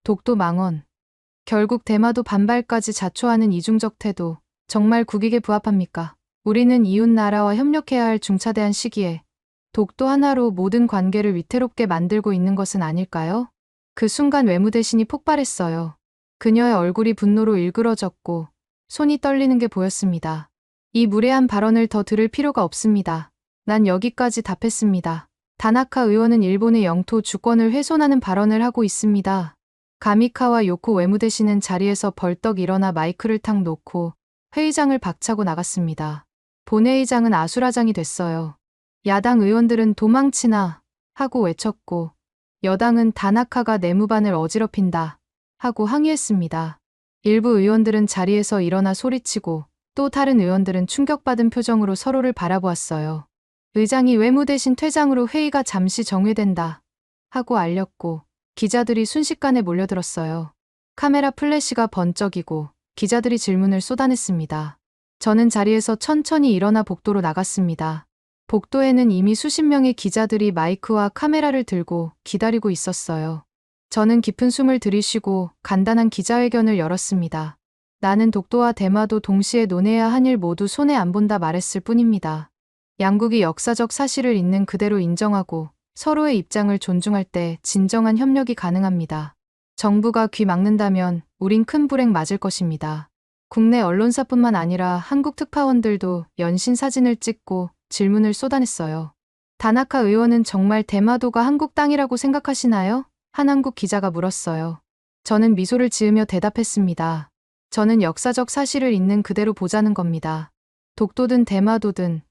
S1: 독도 망언, 결국 대마도 반발까지 자초하는 이중적 태도, 정말 국익에 부합합니까? 우리는 이웃 나라와 협력해야 할 중차대한 시기에 독도 하나로 모든 관계를 위태롭게 만들고 있는 것은 아닐까요? 그 순간 외무대신이 폭발했어요. 그녀의 얼굴이 분노로 일그러졌고 손이 떨리는 게 보였습니다. 이 무례한 발언을 더 들을 필요가 없습니다. 난 여기까지 답했습니다. 다나카 의원은 일본의 영토 주권을 훼손하는 발언을 하고 있습니다. 가미카와 요코 외무대신은 자리에서 벌떡 일어나 마이크를 탁 놓고 회의장을 박차고 나갔습니다. 본회의장은 아수라장이 됐어요. 야당 의원들은 도망치나 하고 외쳤고 여당은 다나카가 내무반을 어지럽힌다 하고 항의했습니다. 일부 의원들은 자리에서 일어나 소리치고 또 다른 의원들은 충격받은 표정으로 서로를 바라보았어요. 의장이 외무대신 퇴장으로 회의가 잠시 정회된다 하고 알렸고 기자들이 순식간에 몰려들었어요. 카메라 플래시가 번쩍이고 기자들이 질문을 쏟아냈습니다. 저는 자리에서 천천히 일어나 복도로 나갔습니다. 복도에는 이미 수십 명의 기자들이 마이크와 카메라를 들고 기다리고 있었어요. 저는 깊은 숨을 들이쉬고 간단한 기자회견을 열었습니다. 나는 독도와 대마도 동시에 논해야 한 일 모두 손해 안 본다 말했을 뿐입니다. 양국이 역사적 사실을 있는 그대로 인정하고 서로의 입장을 존중할 때 진정한 협력이 가능합니다. 정부가 귀 막는다면 우린 큰 불행 맞을 것입니다. 국내 언론사뿐만 아니라 한국 특파원들도 연신 사진을 찍고 질문을 쏟아냈어요. 다나카 의원은 정말 대마도가 한국 땅이라고 생각하시나요? 한 한국 기자가 물었어요. 저는 미소를 지으며 대답했습니다. 저는 역사적 사실을 있는 그대로 보자는 겁니다. 독도든 대마도든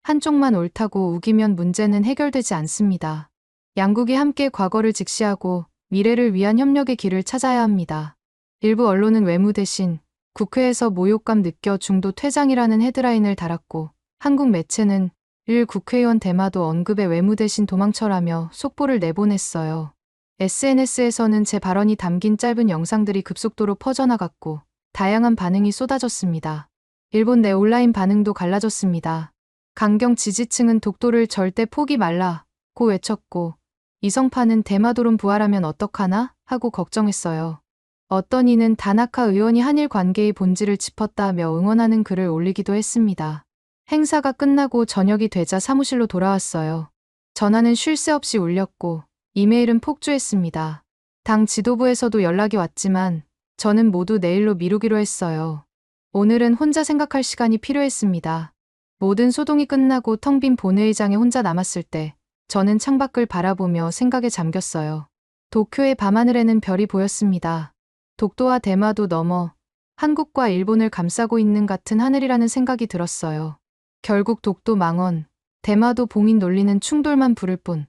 S1: 한쪽만 옳다고 우기면 문제는 해결되지 않습니다. 양국이 함께 과거를 직시하고 미래를 위한 협력의 길을 찾아야 합니다. 일부 언론은 외무대신 국회에서 모욕감 느껴 중도 퇴장이라는 헤드라인을 달았고 한국 매체는 일 국회의원 대마도 언급에 외무대신 도망쳐라며 속보를 내보냈어요. SNS에서는 제 발언이 담긴 짧은 영상들이 급속도로 퍼져나갔고 다양한 반응이 쏟아졌습니다. 일본 내 온라인 반응도 갈라졌습니다. 강경 지지층은 독도를 절대 포기 말라고 외쳤고 이성파는 대마도론 부활하면 어떡하나 하고 걱정했어요. 어떤 이는 다나카 의원이 한일 관계의 본질을 짚었다며 응원하는 글을 올리기도 했습니다. 행사가 끝나고 저녁이 되자 사무실로 돌아왔어요. 전화는 쉴 새 없이 울렸고 이메일은 폭주했습니다. 당 지도부에서도 연락이 왔지만 저는 모두 내일로 미루기로 했어요. 오늘은 혼자 생각할 시간이 필요했습니다. 모든 소동이 끝나고 텅 빈 본회의장에 혼자 남았을 때 저는 창밖을 바라보며 생각에 잠겼어요. 도쿄의 밤하늘에는 별이 보였습니다. 독도와 대마도 넘어 한국과 일본을 감싸고 있는 같은 하늘이라는 생각이 들었어요. 결국 독도 망언, 대마도 봉인 논리는 충돌만 부를 뿐.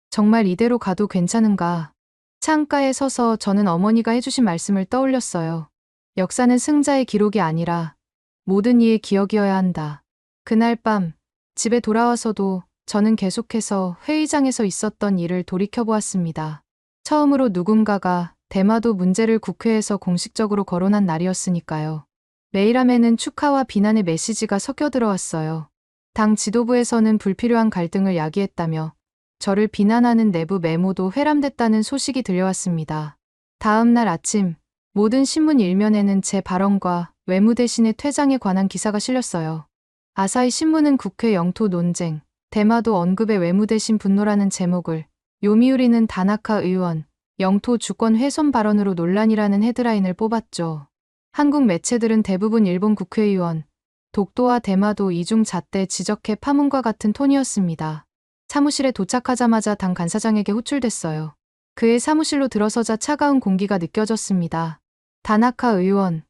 S1: 정말 이대로 가도 괜찮은가? 창가에 서서 저는 어머니가 해주신 말씀을 떠올렸어요. 역사는 승자의 기록이 아니라 모든 이의 기억이어야 한다. 그날 밤 집에 돌아와서도 저는 계속해서 회의장에서 있었던 일을 돌이켜보았습니다. 처음으로 누군가가 대마도 문제를 국회에서 공식적으로 거론한 날이었으니까요. 메일함에는 축하와 비난의 메시지가 섞여 들어왔어요. 당 지도부에서는 불필요한 갈등을 야기했다며 저를 비난하는 내부 메모도 회람됐다는 소식이 들려왔습니다. 다음 날 아침 모든 신문 일면에는 제 발언과 외무대신의 퇴장에 관한 기사가 실렸어요. 아사히 신문은 국회 영토 논쟁, 대마도 언급에 외무대신 분노라는 제목을, 요미우리는 다나카 의원, 영토 주권 훼손 발언으로 논란이라는 헤드라인을 뽑았죠. 한국 매체들은 대부분 일본 국회의원, 독도와 대마도 이중 잣대 지적해 파문과 같은 톤이었습니다. 사무실에 도착하자마자 당 간사장에게 호출됐어요. 그의 사무실로 들어서자 차가운 공기가 느껴졌습니다. 다나카 의원,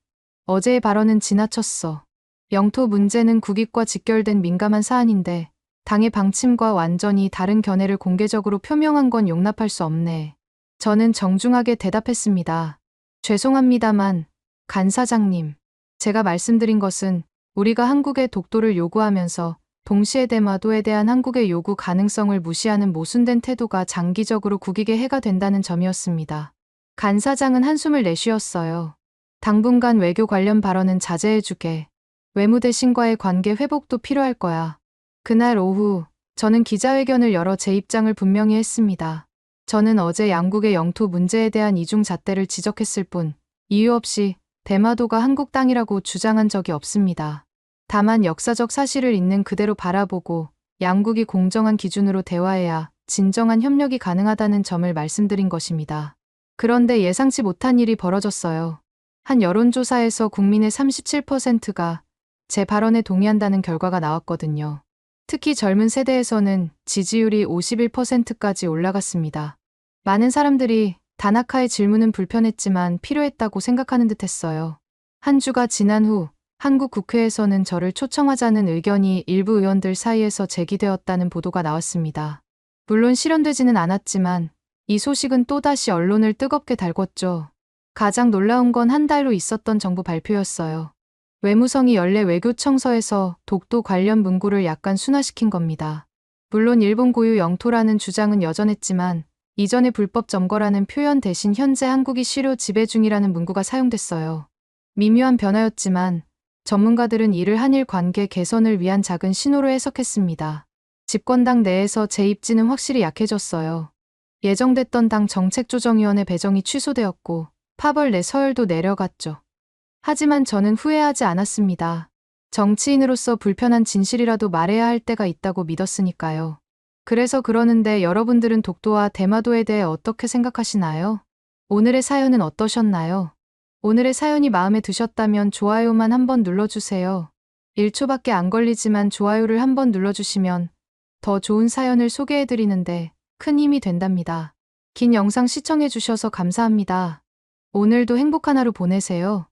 S1: 어제의 발언은 지나쳤어. 영토 문제는 국익과 직결된 민감한 사안인데 당의 방침과 완전히 다른 견해를 공개적으로 표명한 건 용납할 수 없네. 저는 정중하게 대답했습니다. 죄송합니다만, 간사장님. 제가 말씀드린 것은 우리가 한국의 독도를 요구하면서 동시에 대마도에 대한 한국의 요구 가능성을 무시하는 모순된 태도가 장기적으로 국익에 해가 된다는 점이었습니다. 간사장은 한숨을 내쉬었어요. 당분간 외교 관련 발언은 자제해주게. 외무대신과의 관계 회복도 필요할 거야. 그날 오후 저는 기자회견을 열어 제 입장을 분명히 했습니다. 저는 어제 양국의 영토 문제에 대한 이중 잣대를 지적했을 뿐 이유 없이 대마도가 한국 땅이라고 주장한 적이 없습니다. 다만 역사적 사실을 있는 그대로 바라보고 양국이 공정한 기준으로 대화해야 진정한 협력이 가능하다는 점을 말씀드린 것입니다. 그런데 예상치 못한 일이 벌어졌어요. 한 여론조사에서 국민의 37%가 제 발언에 동의한다는 결과가 나왔거든요. 특히 젊은 세대에서는 지지율이 51%까지 올라갔습니다. 많은 사람들이 다나카의 질문은 불편했지만 필요했다고 생각하는 듯 했어요. 한 주가 지난 후 한국 국회에서는 저를 초청하자는 의견이 일부 의원들 사이에서 제기되었다는 보도가 나왔습니다. 물론 실현되지는 않았지만 이 소식은 또다시 언론을 뜨겁게 달궜죠. 가장 놀라운 건 한 달 후 있었던 정부 발표였어요. 외무성이 연례 외교청서에서 독도 관련 문구를 약간 순화시킨 겁니다. 물론 일본 고유 영토라는 주장은 여전했지만 이전의 불법 점거라는 표현 대신 현재 한국이 실효 지배 중이라는 문구가 사용됐어요. 미묘한 변화였지만 전문가들은 이를 한일 관계 개선을 위한 작은 신호로 해석했습니다. 집권당 내에서 제 입지는 확실히 약해졌어요. 예정됐던 당 정책조정위원회 배정이 취소되었고 파벌 내 서열도 내려갔죠. 하지만 저는 후회하지 않았습니다. 정치인으로서 불편한 진실이라도 말해야 할 때가 있다고 믿었으니까요. 그래서 그러는데 여러분들은 독도와 대마도에 대해 어떻게 생각하시나요? 오늘의 사연은 어떠셨나요? 오늘의 사연이 마음에 드셨다면 좋아요만 한번 눌러주세요. 1초밖에 안 걸리지만 좋아요를 한번 눌러주시면 더 좋은 사연을 소개해드리는데 큰 힘이 된답니다. 긴 영상 시청해주셔서 감사합니다. 오늘도 행복한 하루 보내세요.